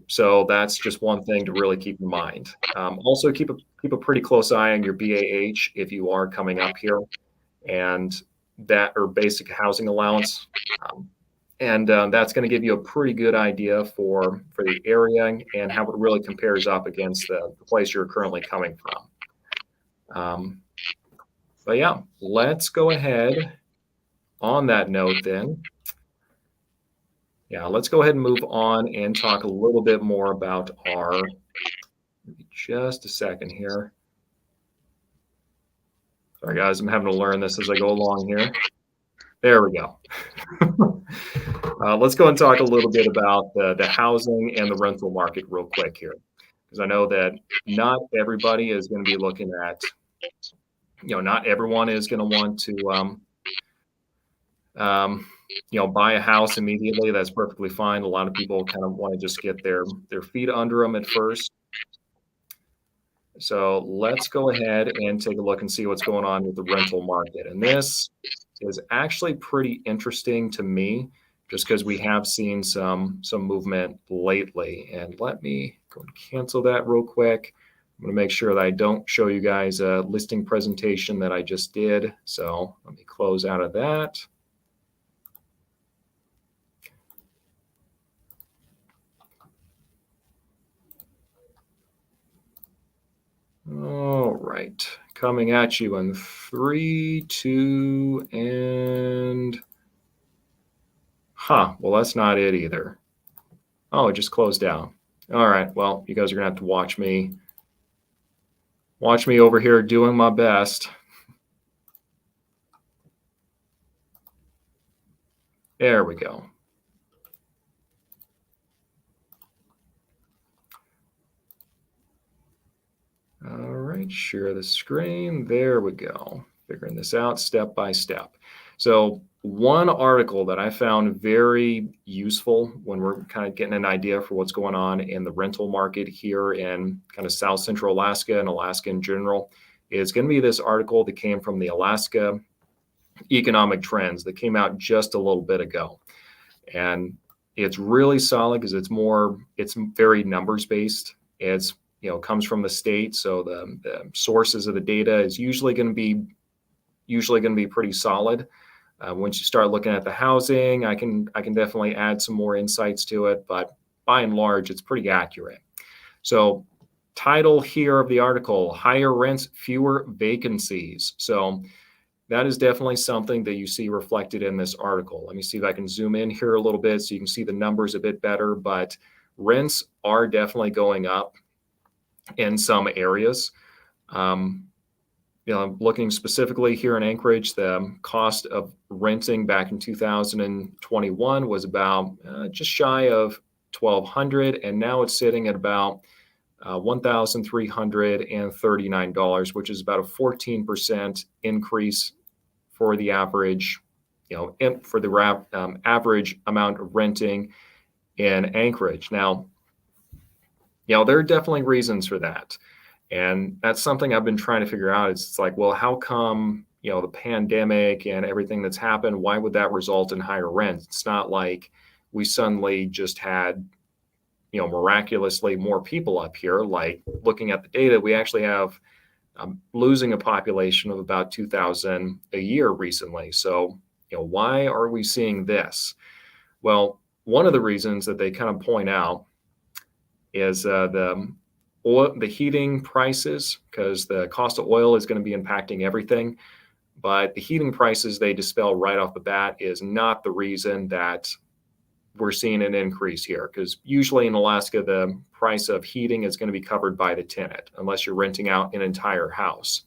So that's just one thing to really keep in mind. Also, keep a pretty close eye on your BAH if you are coming up here, and that, or basic housing allowance, and that's going to give you a pretty good idea for the area and how it really compares up against the place you're currently coming from. But yeah, let's go ahead on that note then. Yeah, let's go ahead and move on and talk a little bit more about just a second here. Sorry guys, I'm having to learn this as I go along here. There we go. Let's go and talk a little bit about the housing and the rental market real quick here, because I know that not everybody is going to be looking at, not everyone is going to want to, buy a house immediately. That's perfectly fine. A lot of people kind of want to just get their feet under them at first. So let's go ahead and take a look and see what's going on with the rental market. And this is actually pretty interesting to me, just because we have seen some movement lately. And let me go and cancel that real quick. I'm going to make sure that I don't show you guys a listing presentation that I just did. So let me close out of that. All right, coming at you in 3, 2, and well, that's not it either. Oh, it just closed down. All right, well, you guys are gonna have to watch me over here doing my best. There we go. All right, share the screen. There we go. Figuring this out step by step. So one article that I found very useful when we're kind of getting an idea for what's going on in the rental market here in kind of South Central Alaska and Alaska in general is going to be this article that came from the Alaska Economic Trends that came out just a little bit ago. And it's really solid because it's very numbers based. It's comes from the state, so the sources of the data is usually going to be pretty solid. Once you start looking at the housing, I can definitely add some more insights to it, but by and large, it's pretty accurate. So, title here of the article: higher rents, fewer vacancies. So that is definitely something that you see reflected in this article. Let me see if I can zoom in here a little bit so you can see the numbers a bit better, but rents are definitely going up in some areas. I'm looking specifically here in Anchorage, the cost of renting back in 2021 was about just shy of $1,200, and now it's sitting at about $1,339, which is about a 14% increase for the average, for the average amount of renting in Anchorage. Now, there are definitely reasons for that. And that's something I've been trying to figure out. It's like, well, how come, the pandemic and everything that's happened, why would that result in higher rents? It's not like we suddenly just had, miraculously more people up here. Like looking at the data, we actually have losing a population of about 2,000 a year recently. So, why are we seeing this? Well, one of the reasons that they kind of point out is the heating prices, because the cost of oil is going to be impacting everything. But the heating prices they dispel right off the bat is not the reason that we're seeing an increase here, because usually in Alaska, the price of heating is going to be covered by the tenant, unless you're renting out an entire house.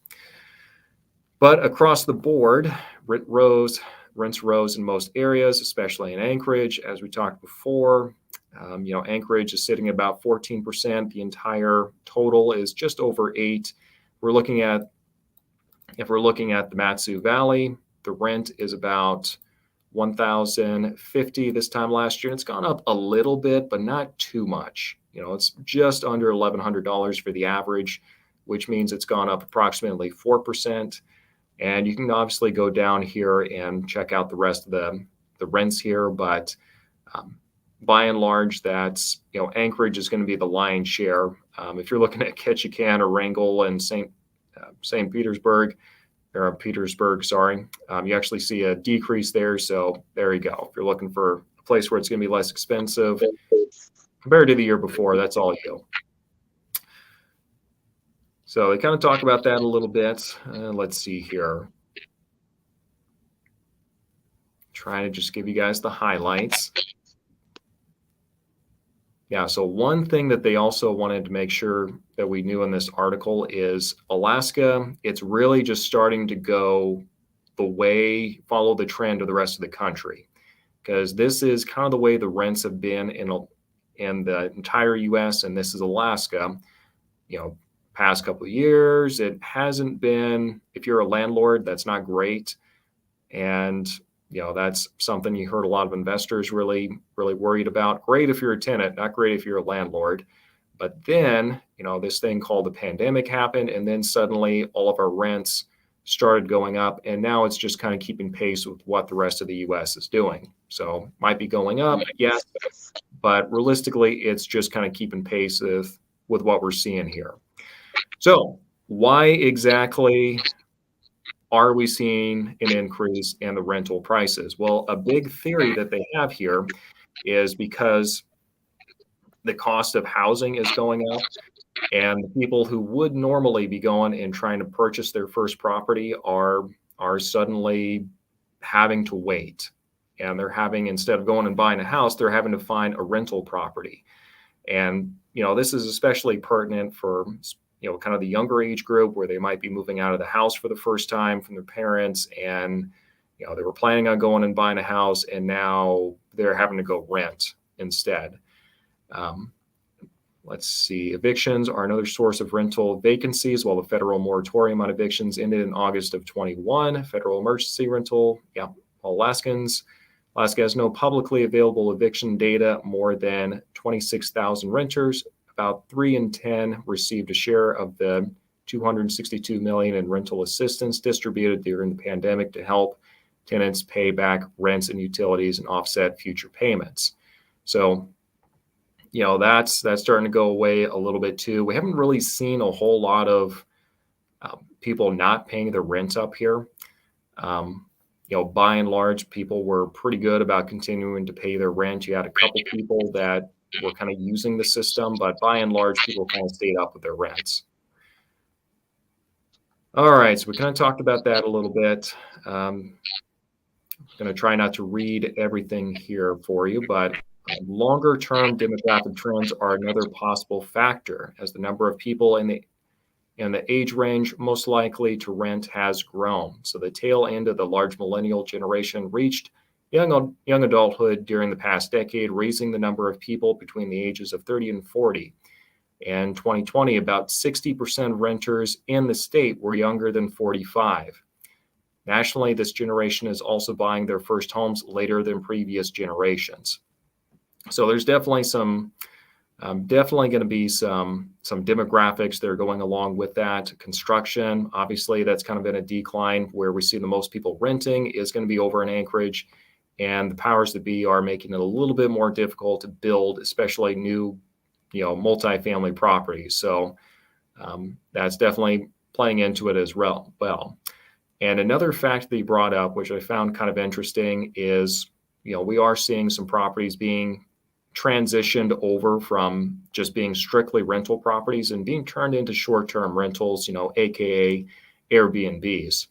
But across the board, rents rose in most areas, especially in Anchorage, as we talked before. Anchorage is sitting at about 14%. The entire total is just over 8%. If we're looking at the Matsu Valley, the rent is about $1,050 this time last year. It's gone up a little bit, but not too much. It's just under $1,100 for the average, which means it's gone up approximately 4%. And you can obviously go down here and check out the rest of the rents here, but by and large, that's, Anchorage is going to be the lion's share. If you're looking at Ketchikan or Wrangell and St. Petersburg, you actually see a decrease there. So there you go. If you're looking for a place where it's going to be less expensive compared to the year before, that's all you. So they kind of talk about that a little bit. Let's see here. Trying to just give you guys the highlights. Yeah, so one thing that they also wanted to make sure that we knew in this article is Alaska, it's really just starting to follow the trend of the rest of the country, because this is kind of the way the rents have been in the entire US, and this is Alaska. Past couple of years, it hasn't been, if you're a landlord, that's not great. And that's something you heard a lot of investors really, really worried about. Great if you're a tenant, not great if you're a landlord. But then, this thing called the pandemic happened, and then suddenly all of our rents started going up, and now it's just kind of keeping pace with what the rest of the US is doing. So might be going up, yes, but realistically, it's just kind of keeping pace with what we're seeing here. So why exactly are we seeing an increase in the rental prices? Well, a big theory that they have here is because the cost of housing is going up, and the people who would normally be going and trying to purchase their first property are suddenly having to wait. And instead of going and buying a house, they're having to find a rental property. And, this is especially pertinent for kind of the younger age group, where they might be moving out of the house for the first time from their parents, and they were planning on going and buying a house, and now they're having to go rent instead. Let's see. Evictions are another source of rental vacancies. While the federal moratorium on evictions ended in August of 21, federal emergency rental, Alaska has no publicly available eviction data. More than 26,000 renters, about 3 in 10, received a share of the $262 million in rental assistance distributed during the pandemic to help tenants pay back rents and utilities and offset future payments. So, that's starting to go away a little bit too. We haven't really seen a whole lot of people not paying their rent up here. By and large, people were pretty good about continuing to pay their rent. You had a couple people that were kind of using the system, but by and large, people kind of stayed up with their rents. All right, so we kind of talked about that a little bit. I'm going to try not to read everything here for you, but longer-term demographic trends are another possible factor, as the number of people in the and the age range most likely to rent has grown. So the tail end of the large millennial generation reached young adulthood during the past decade, raising the number of people between the ages of 30 and 40. In 2020, about 60% of renters in the state were younger than 45. Nationally, this generation is also buying their first homes later than previous generations. So there's definitely definitely going to be some demographics that are going along with that. Construction, obviously, that's kind of been a decline. Where we see the most people renting is going to be over in Anchorage, and the powers that be are making it a little bit more difficult to build, especially new, multifamily properties. So that's definitely playing into it as well. And another fact that you brought up, which I found kind of interesting, is we are seeing some properties being transitioned over from just being strictly rental properties and being turned into short-term rentals, aka Airbnbs.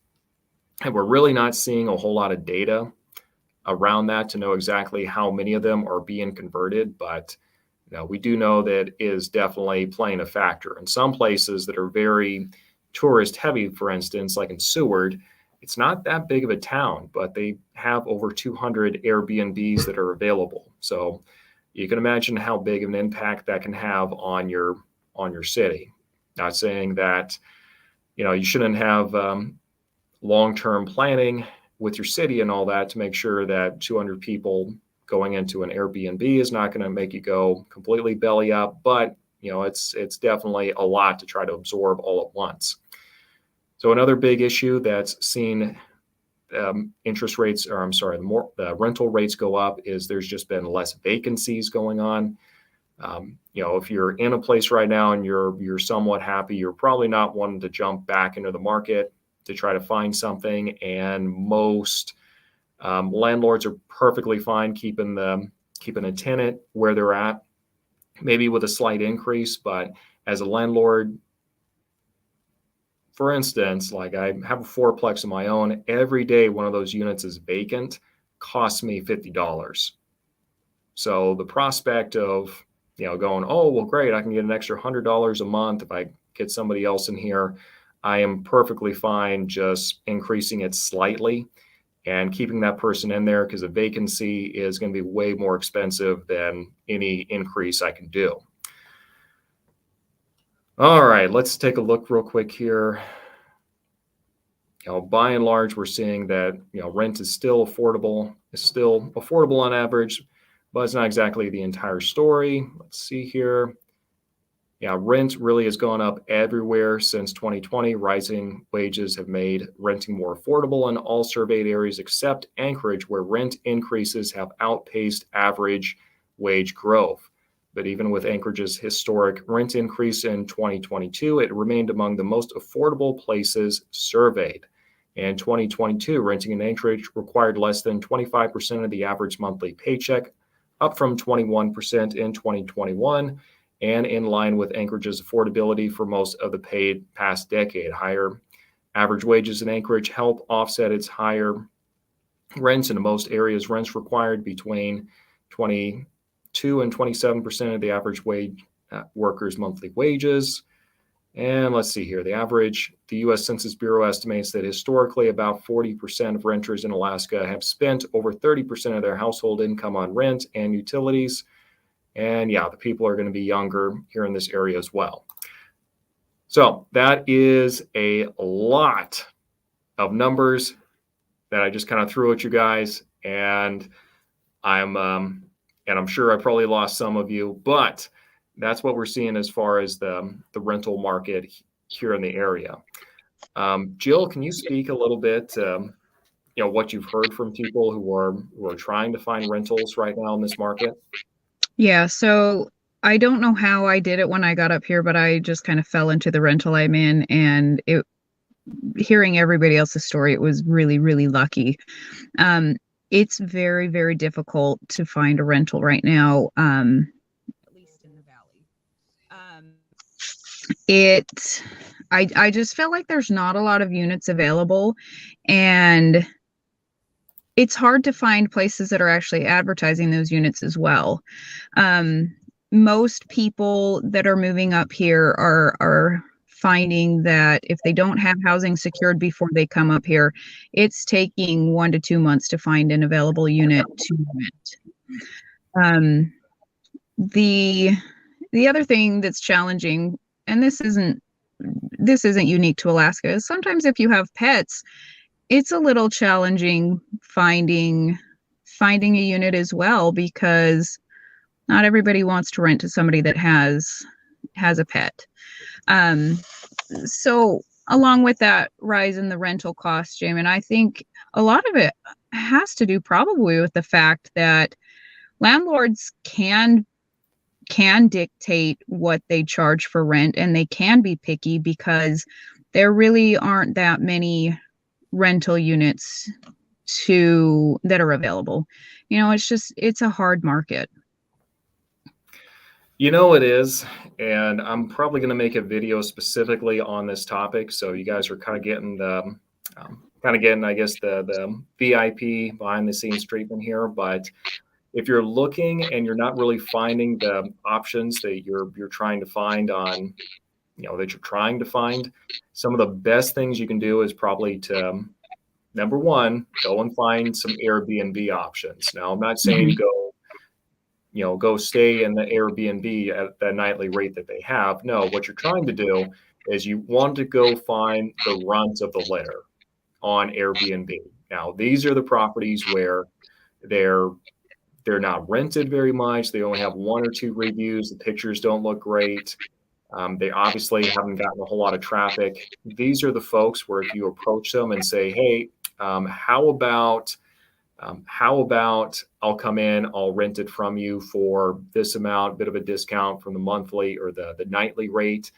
And we're really not seeing a whole lot of data around that to know exactly how many of them are being converted, but we do know that is definitely playing a factor. In some places that are very tourist heavy, for instance, like in Seward, it's not that big of a town, but they have over 200 Airbnbs that are available. So you can imagine how big of an impact that can have on your city. Not saying that you shouldn't have long-term planning with your city and all that to make sure that 200 people going into an Airbnb is not going to make you go completely belly up, but it's definitely a lot to try to absorb all at once. So another big issue that's seen the rental rates go up is there's just been less vacancies going on. If you're in a place right now and you're somewhat happy, you're probably not wanting to jump back into the market to try to find something. And most landlords are perfectly fine keeping a tenant where they're at, maybe with a slight increase. But as a landlord, for instance, like I have a fourplex of my own, every day one of those units is vacant costs me $50. So the prospect of, going, oh, well, great, I can get an extra $100 a month if I get somebody else in here, I am perfectly fine just increasing it slightly and keeping that person in there, because a vacancy is going to be way more expensive than any increase I can do. All right, let's take a look real quick here. By and large, we're seeing that rent is still affordable on average, but it's not exactly the entire story. Let's see here. Yeah, rent really has gone up everywhere since 2020. Rising wages have made renting more affordable in all surveyed areas except Anchorage, where rent increases have outpaced average wage growth. But even with Anchorage's historic rent increase in 2022, it remained among the most affordable places surveyed. In 2022, renting in Anchorage required less than 25% of the average monthly paycheck, up from 21% in 2021, and in line with Anchorage's affordability for most of the past decade. Higher average wages in Anchorage help offset its higher rents. In most areas, rents required between 22 and 27% of the average wage workers' monthly wages. And let's see here, the U.S. Census Bureau estimates that historically about 40% of renters in Alaska have spent over 30% of their household income on rent and utilities. And yeah, the people are going to be younger here in this area as well. So that is a lot of numbers that I just kind of threw at you guys, and I'm sure I probably lost some of you, but that's what we're seeing as far as the rental market here in the area. Jill, can you speak a little bit, what you've heard from people who are trying to find rentals right now in this market? Yeah, so I don't know how I did it when I got up here, but I just kind of fell into the rental I'm in, and hearing everybody else's story, it was really, really lucky. It's very, very difficult to find a rental right now, at least in the valley. I just feel like there's not a lot of units available, and it's hard to find places that are actually advertising those units as well. Most people that are moving up here are finding that if they don't have housing secured before they come up here, it's taking 1 to 2 months to find an available unit to rent. The other thing that's challenging, and this isn't unique to Alaska, is sometimes if you have pets, it's a little challenging finding a unit as well, because not everybody wants to rent to somebody that has a pet. So along with that rise in the rental costs, Jamin, I think a lot of it has to do probably with the fact that landlords can dictate what they charge for rent, and they can be picky because there really aren't that many rental units that are available. It's a hard market. It is, and I'm probably going to make a video specifically on this topic, so you guys are kind of getting I guess, the VIP behind the scenes treatment here. But if you're looking and you're not really finding the options that you're trying to find some of the best things you can do is probably to, number one, go and find some Airbnb options. Now, I'm not saying go stay in the Airbnb at the nightly rate that they have. No, what you're trying to do is you want to go find the runt of the litter on Airbnb. Now, these are the properties where they're not rented very much. They only have 1 or 2 reviews. The pictures don't look great. They obviously haven't gotten a whole lot of traffic. These are the folks where if you approach them and say, hey, how about I'll come in, I'll rent it from you for this amount, bit of a discount from the monthly or the nightly rate,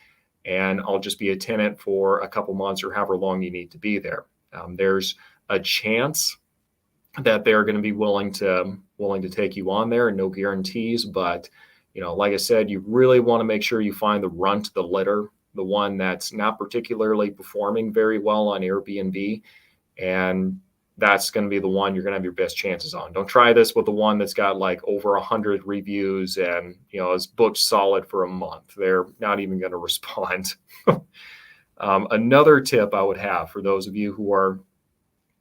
and I'll just be a tenant for a couple months or however long you need to be there. There's a chance that they're going to be willing to take you on there, and no guarantees, but like I said, you really want to make sure you find the runt, the litter, the one that's not particularly performing very well on Airbnb, and that's going to be the one you're going to have your best chances on. Don't try this with the one that's got like over 100 reviews and is booked solid for a month. They're not even going to respond. Another tip I would have for those of you who are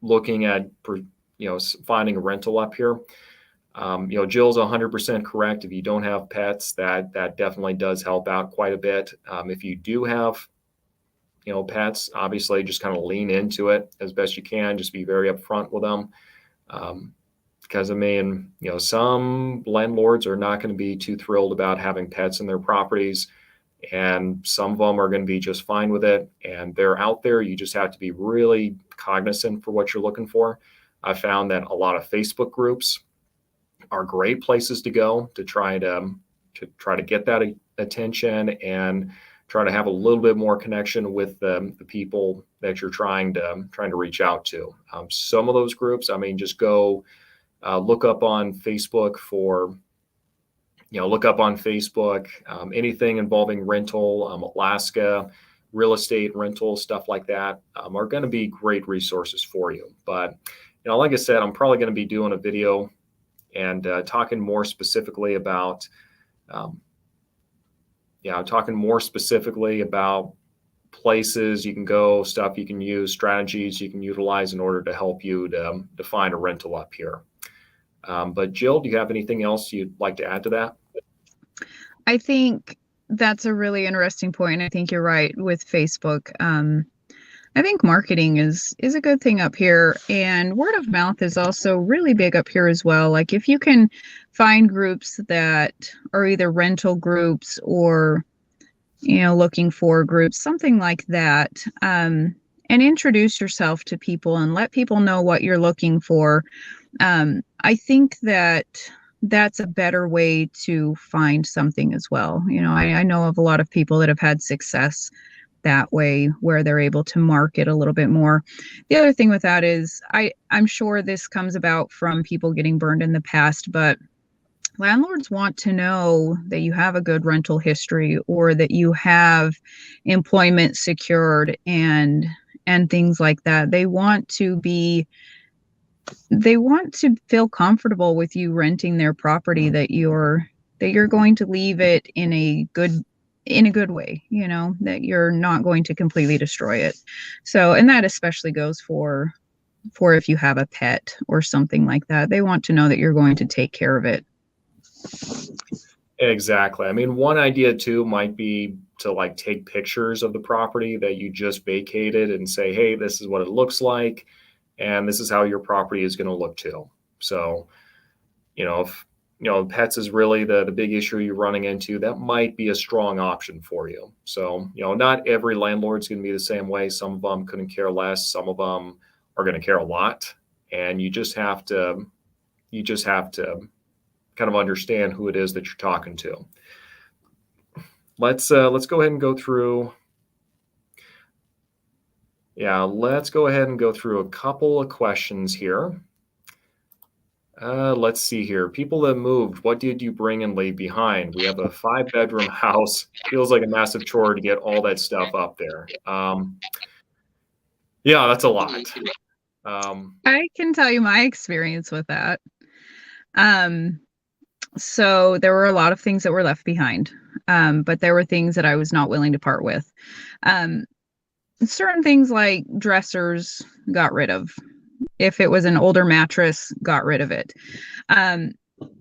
looking at finding a rental up here, Jill's 100% correct. If you don't have pets, that definitely does help out quite a bit. If you do have pets, obviously just kind of lean into it as best you can. Just be very upfront with them. Because some landlords are not going to be too thrilled about having pets in their properties, and some of them are going to be just fine with it. And they're out there. You just have to be really cognizant for what you're looking for. I found that a lot of Facebook groups are great places to go to try to get that attention and try to have a little bit more connection with the people that you're trying to reach out to. Some of those groups, just go look up on Facebook anything involving rental, Alaska, real estate, rental, stuff like that are going to be great resources for you. But, like I said, I'm probably going to be doing a video and talking more specifically about places you can go, stuff you can use, strategies you can utilize in order to help you to find a rental up here. But Jill, do you have anything else you'd like to add to that? I think that's a really interesting point. I think you're right with Facebook. I think marketing is a good thing up here, and word of mouth is also really big up here as well. Like if you can find groups that are either rental groups or, looking for groups, something like that, and introduce yourself to people and let people know what you're looking for. I think that's a better way to find something as well. I know of a lot of people that have had success that way, where they're able to market a little bit more. The other thing with that is I'm sure this comes about from people getting burned in the past, but landlords want to know that you have a good rental history or that you have employment secured and things like that. They want to feel comfortable with you renting their property, that you're going to leave it in a in a good way, that you're not going to completely destroy it. So, and that especially goes for if you have a pet or something like that. They want to know that you're going to take care of it. Exactly. I mean, one idea too might be to like take pictures of the property that you just vacated and say, hey, this is what it looks like, and this is how your property is going to look too. So, if pets is really the big issue you're running into, that might be a strong option for you. So, not every landlord's going to be the same way. Some of them couldn't care less. Some of them are going to care a lot, and you just have to kind of understand who it is that you're talking to. Let's go ahead and go through. Yeah, let's go ahead and go through a couple of questions here. Let's see here. People that moved, what did you bring and leave behind? We have a 5-bedroom house. Feels like a massive chore to get all that stuff up there. Yeah, that's a lot. I can tell you my experience with that. So there were a lot of things that were left behind, but there were things that I was not willing to part with. Certain things like dressers, got rid of. If it was an older mattress, got rid of it.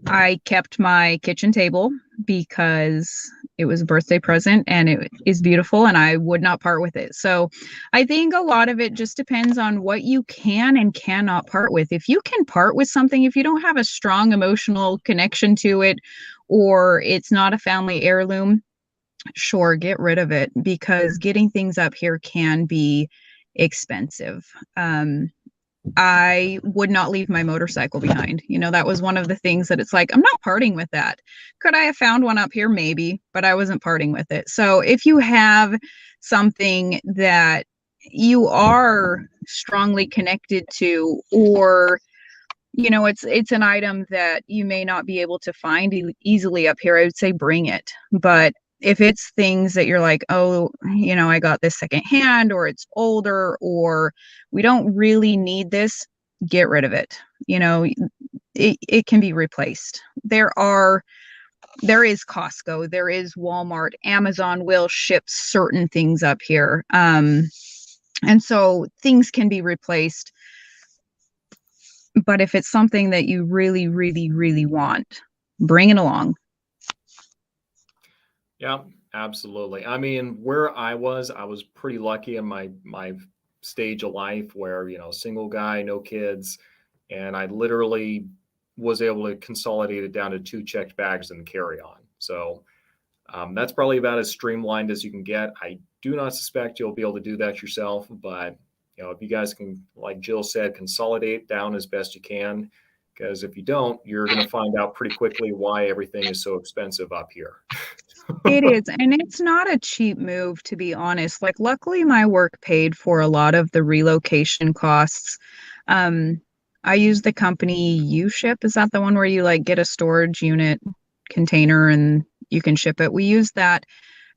I kept my kitchen table because it was a birthday present and it is beautiful and I would not part with it. So I think a lot of it just depends on what you can and cannot part with. If you can part with something, if you don't have a strong emotional connection to it, or it's not a family heirloom, sure, get rid of it, because getting things up here can be expensive. I would not leave my motorcycle behind. That was one of the things that it's like, I'm not parting with that. Could I have found one up here? Maybe, but I wasn't parting with it. So if you have something that you are strongly connected to, or it's an item that you may not be able to find easily up here, I would say bring it. But if it's things that you're like, oh, I got this secondhand, or it's older, or we don't really need this, get rid of it. It can be replaced. There is Costco, there is Walmart, Amazon will ship certain things up here. And so things can be replaced. But if it's something that you really, really, really want, bring it along. Yeah, absolutely. I mean, where I was pretty lucky in my stage of life where, single guy, no kids, and I literally was able to consolidate it down to 2 checked bags and carry on. So that's probably about as streamlined as you can get. I do not suspect you'll be able to do that yourself, but if you guys can, like Jill said, consolidate down as best you can, because if you don't, you're going to find out pretty quickly why everything is so expensive up here. It is, and it's not a cheap move, to be honest. Like, luckily my work paid for a lot of the relocation costs. I use the company U-Ship. Is that the one where you like get a storage unit container and you can ship it? We used that.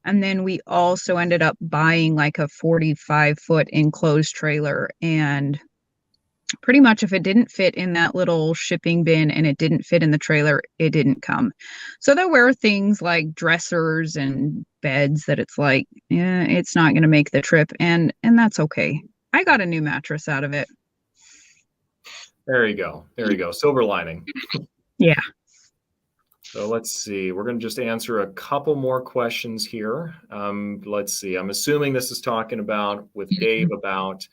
And then we also ended up buying like a 45-foot enclosed trailer. And pretty much if it didn't fit in that little shipping bin and it didn't fit in the trailer, it didn't come. So there were things like dressers and beds that it's like, yeah, it's not going to make the trip. And that's okay. I got a new mattress out of it. There you go. There you go. Silver lining. Yeah. So let's see. We're going to just answer a couple more questions here. Let's see. I'm assuming this is talking about with Dave about,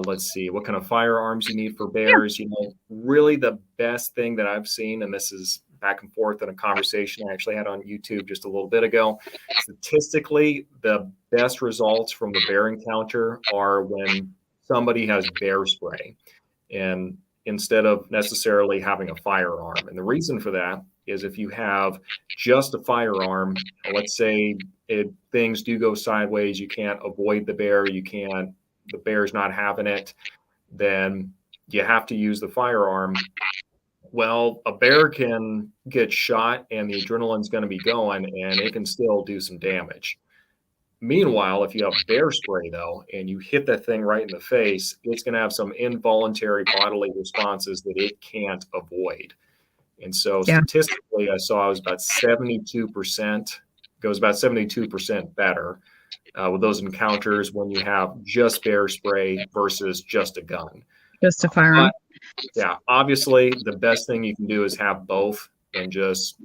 let's see, what kind of firearms you need for bears. Really the best thing that I've seen, and this is back and forth in a conversation I actually had on YouTube just a little bit ago. Statistically, the best results from the bear encounter are when somebody has bear spray, and instead of necessarily having a firearm. And the reason for that is if you have just a firearm, let's say things do go sideways, you can't avoid the bear, the bear's not having it, then you have to use the firearm. Well, a bear can get shot and the adrenaline's going to be going and it can still do some damage. Meanwhile, if you have bear spray, though, and you hit that thing right in the face, it's going to have some involuntary bodily responses that it can't avoid. And so statistically, I saw it was about 72% goes about 72% better with those encounters when you have just bear spray versus just a gun. Just a But firearm. yeah, obviously the best thing you can do is have both and just,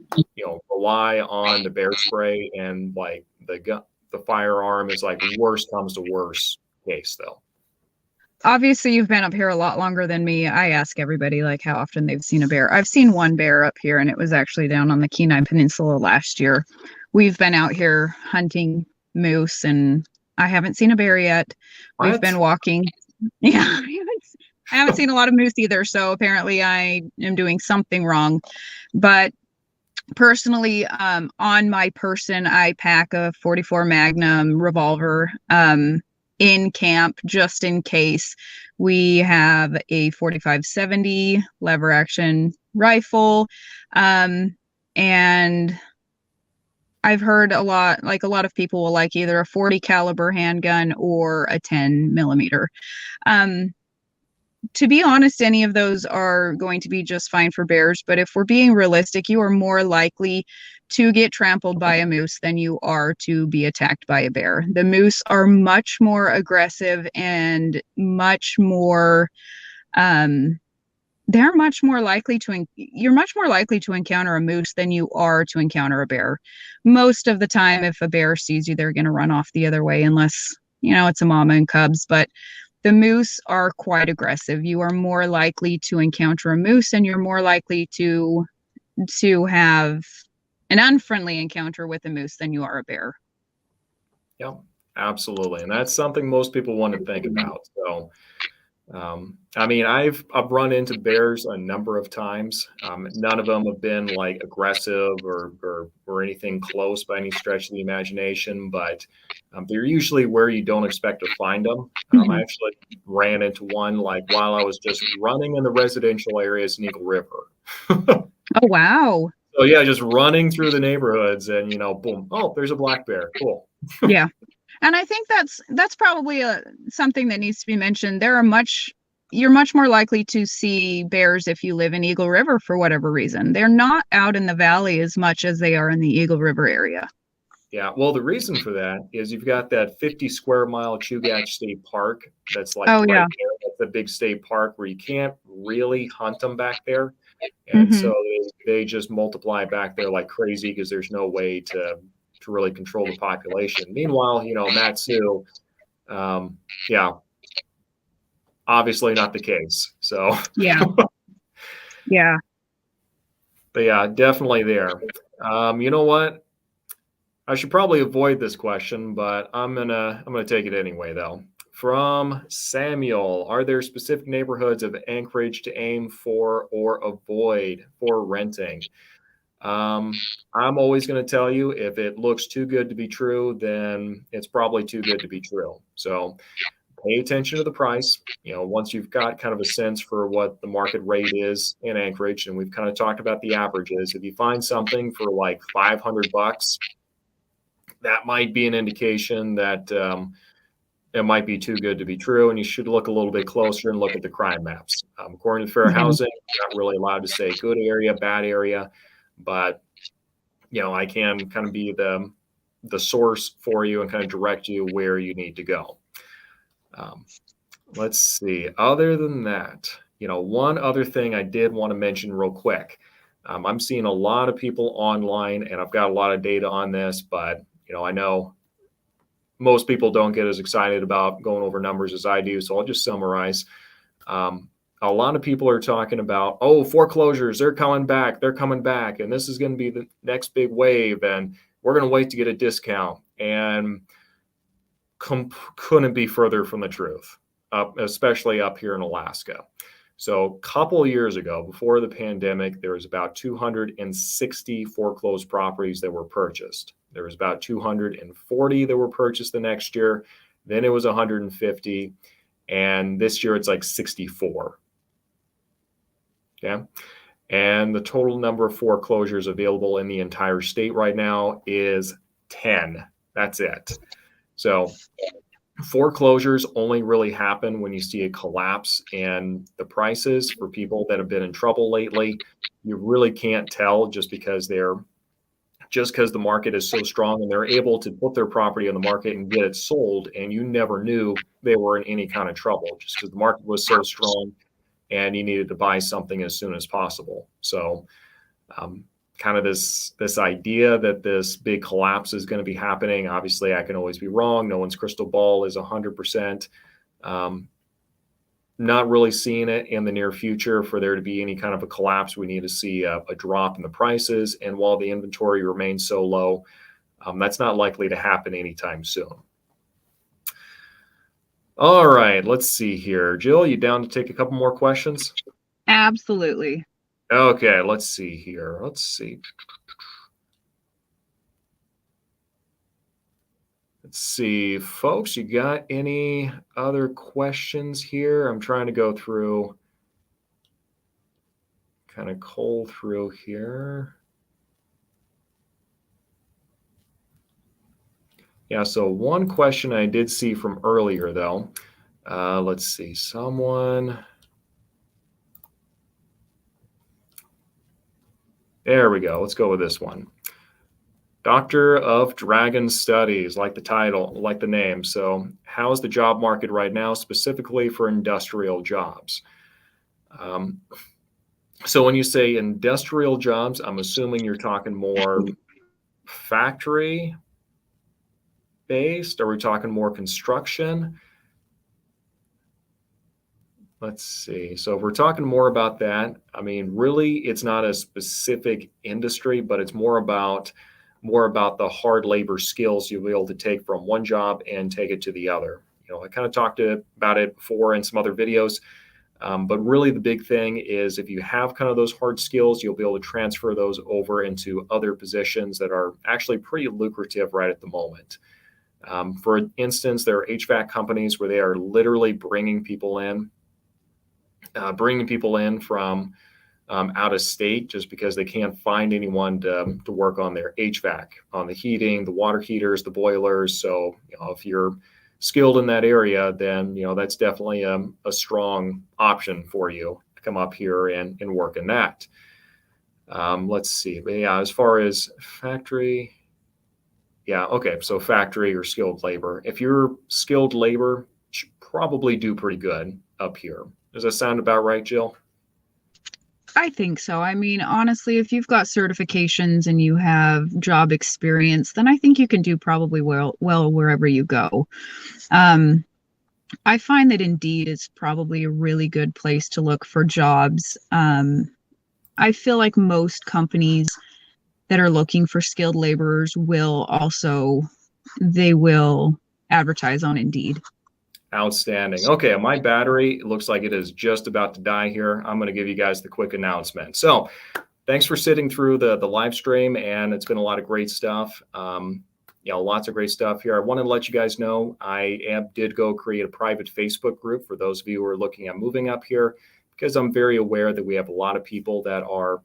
rely on the bear spray, and like the firearm is like worst comes to worst case though. Obviously, you've been up here a lot longer than me. I ask everybody like how often they've seen a bear. I've seen one bear up here, and it was actually down on the Kenai Peninsula last year. We've been out here hunting moose, and I haven't seen a bear yet. We've been walking. Yeah, I haven't seen a lot of moose either. So apparently, I am doing something wrong. But personally, on my person, I pack a 44 Magnum revolver. In camp just in case. We have a 45-70 lever action rifle. And I've heard a lot of people will like either a 40 caliber handgun or a 10 millimeter. To be honest, any of those are going to be just fine for bears. But if we're being realistic, you are more likely to get trampled by a moose than you are to be attacked by a bear. The moose are much more aggressive and much more, they're much more likely to, you're much more likely to encounter a moose than you are to encounter a bear. Most of the time, if a bear sees you, they're going to run off the other way unless, it's a mama and cubs. But the moose are quite aggressive. You are more likely to encounter a moose, and you're more likely to have an unfriendly encounter with a moose than you are a bear. Yeah, absolutely. And that's something most people want to think about. So, I mean, I've run into bears a number of times. None of them have been like aggressive or anything close by any stretch of the imagination, but they're usually where you don't expect to find them. I actually ran into one like while I was just running in the residential areas in Eagle River. Oh, wow. So yeah, just running through the neighborhoods and, boom. Oh, there's a black bear. Cool. Yeah. And I think that's probably something that needs to be mentioned. You're much more likely to see bears if you live in Eagle River for whatever reason. They're not out in the valley as much as they are in the Eagle River area. Yeah, well, the reason for that is you've got that 50 square mile Chugach State Park that's like right there. That's a big state park where you can't really hunt them back there. And so they just multiply back there like crazy because there's no way to really control the population. Meanwhile, Matsu, obviously not the case. So yeah. But yeah, definitely there. You know what? I should probably avoid this question, but I'm gonna take it anyway though. From Samuel, are there specific neighborhoods of Anchorage to aim for or avoid for renting? I'm always going to tell you if it looks too good to be true, then it's probably too good to be true. So pay attention to the price. Once you've got kind of a sense for what the market rate is in Anchorage, and we've kind of talked about the averages, if you find something for like $500, that might be an indication that it might be too good to be true, and you should look a little bit closer and look at the crime maps. According to Fair Housing, you're not really allowed to say good area, bad area, but I can kind of be the source for you and kind of direct you where you need to go. Let's see. Other than that, one other thing I did want to mention real quick. I'm seeing a lot of people online, and I've got a lot of data on this, but I know most people don't get as excited about going over numbers as I do, so I'll just summarize. A lot of people are talking about, foreclosures, they're coming back, and this is going to be the next big wave, and we're going to wait to get a discount. And couldn't be further from the truth, especially up here in Alaska. So a couple of years ago, before the pandemic, there was about 260 foreclosed properties that were purchased. There was about 240 that were purchased the next year. Then it was 150. And this year it's like 64. Okay. And the total number of foreclosures available in the entire state right now is 10. That's it. So foreclosures only really happen when you see a collapse in the prices for people that have been in trouble lately. You really can't tell just because they're just because the market is so strong and they're able to put their property on the market and get it sold, and you never knew they were in any kind of trouble just because the market was so strong and you needed to buy something as soon as possible. So kind of this idea that this big collapse is going to be happening. Obviously, I can always be wrong. No one's crystal ball is 100%. Not really seeing it in the near future. For there to be any kind of a collapse, we need to see a drop in the prices. And while the inventory remains so low, that's not likely to happen anytime soon. All right, let's see here. Jill, you down to take a couple more questions? Absolutely. Okay, let's see here. Let's see. Let's see, folks, you got any other questions here? I'm trying to go through, kind of cull through here. Yeah, so one question I did see from earlier, though. Let's see, someone. There we go. Let's go with this one. Doctor of Dragon Studies, like the title, like the name. So how is the job market right now, specifically for industrial jobs? So when you say industrial jobs, I'm assuming you're talking more factory based? Are we talking more construction? Let's see. So if we're talking more about that, I mean, really, it's not a specific industry, but it's more about the hard labor skills you'll be able to take from one job and take it to the other. I kind of talked about it before in some other videos, but really the big thing is if you have kind of those hard skills, you'll be able to transfer those over into other positions that are actually pretty lucrative right at the moment. For instance, there are HVAC companies where they are literally bringing people in from out of state just because they can't find anyone to work on their HVAC, on the heating, the water heaters, the boilers. So if you're skilled in that area, then that's definitely a strong option for you to come up here and work in that. Let's see. But yeah, as far as factory, yeah, okay. So factory or skilled labor. If you're skilled labor, you should probably do pretty good up here. Does that sound about right, Jill? I think so. I mean, honestly, if you've got certifications and you have job experience, then I think you can do probably well wherever you go. I find that Indeed is probably a really good place to look for jobs. I feel like most companies that are looking for skilled laborers will advertise on Indeed. Outstanding. Okay, my battery looks like it is just about to die here. I'm going to give you guys the quick announcement. So thanks for sitting through the live stream, and it's been a lot of great stuff. Lots of great stuff here. I wanted to let you guys know I did go create a private Facebook group for those of you who are looking at moving up here, because I'm very aware that we have a lot of people that are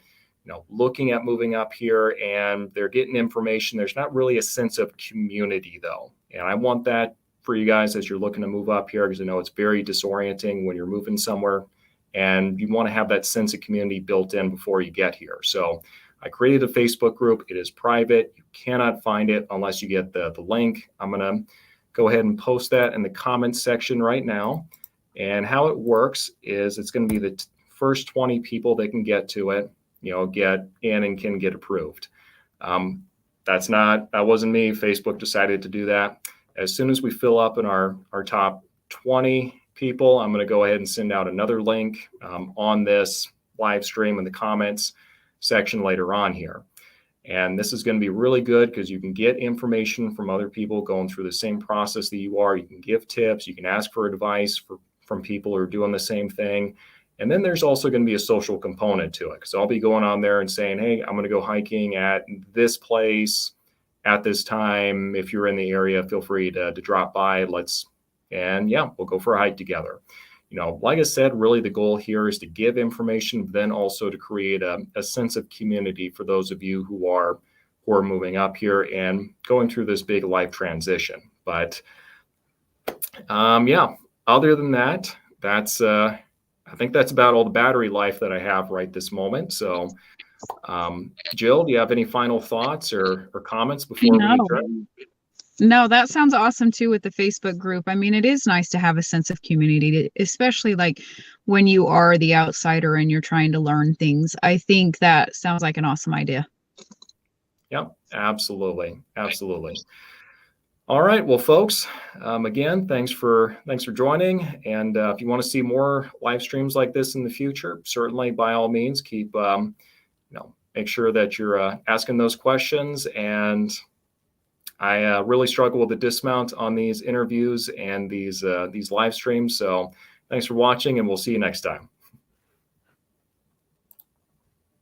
looking at moving up here and they're getting information. There's not really a sense of community, though. And I want that for you guys as you're looking to move up here, because I know it's very disorienting when you're moving somewhere and you want to have that sense of community built in before you get here. So I created a Facebook group. It is private. You cannot find it unless you get the link. I'm going to go ahead and post that in the comments section right now. And how it works is it's going to be the first 20 people that can get to it, get in and can get approved. That wasn't me. Facebook decided to do that. As soon as we fill up in our top 20 people, I'm going to go ahead and send out another link on this live stream in the comments section later on here. And this is going to be really good because you can get information from other people going through the same process that you are. You can give tips. You can ask for advice from people who are doing the same thing. And then there's also going to be a social component to it, because I'll be going on there and saying, hey, I'm going to go hiking at this place at this time. If you're in the area, feel free to drop by. We'll go for a hike together. Like I said, really the goal here is to give information, but then also to create a sense of community for those of you who are moving up here and going through this big life transition. But other than that, I think that's about all the battery life that I have right this moment. So Jill, do you have any final thoughts or comments before we No. adjourn? No, that sounds awesome too with the Facebook group. I mean, it is nice to have a sense of community, especially like when you are the outsider and you're trying to learn things. I think that sounds like an awesome idea. Yep, absolutely. Absolutely. All right. Well, folks, again, thanks for joining. And if you want to see more live streams like this in the future, certainly by all means, keep, make sure that you're asking those questions. And I really struggle with the dismount on these interviews and these live streams. So thanks for watching, and we'll see you next time.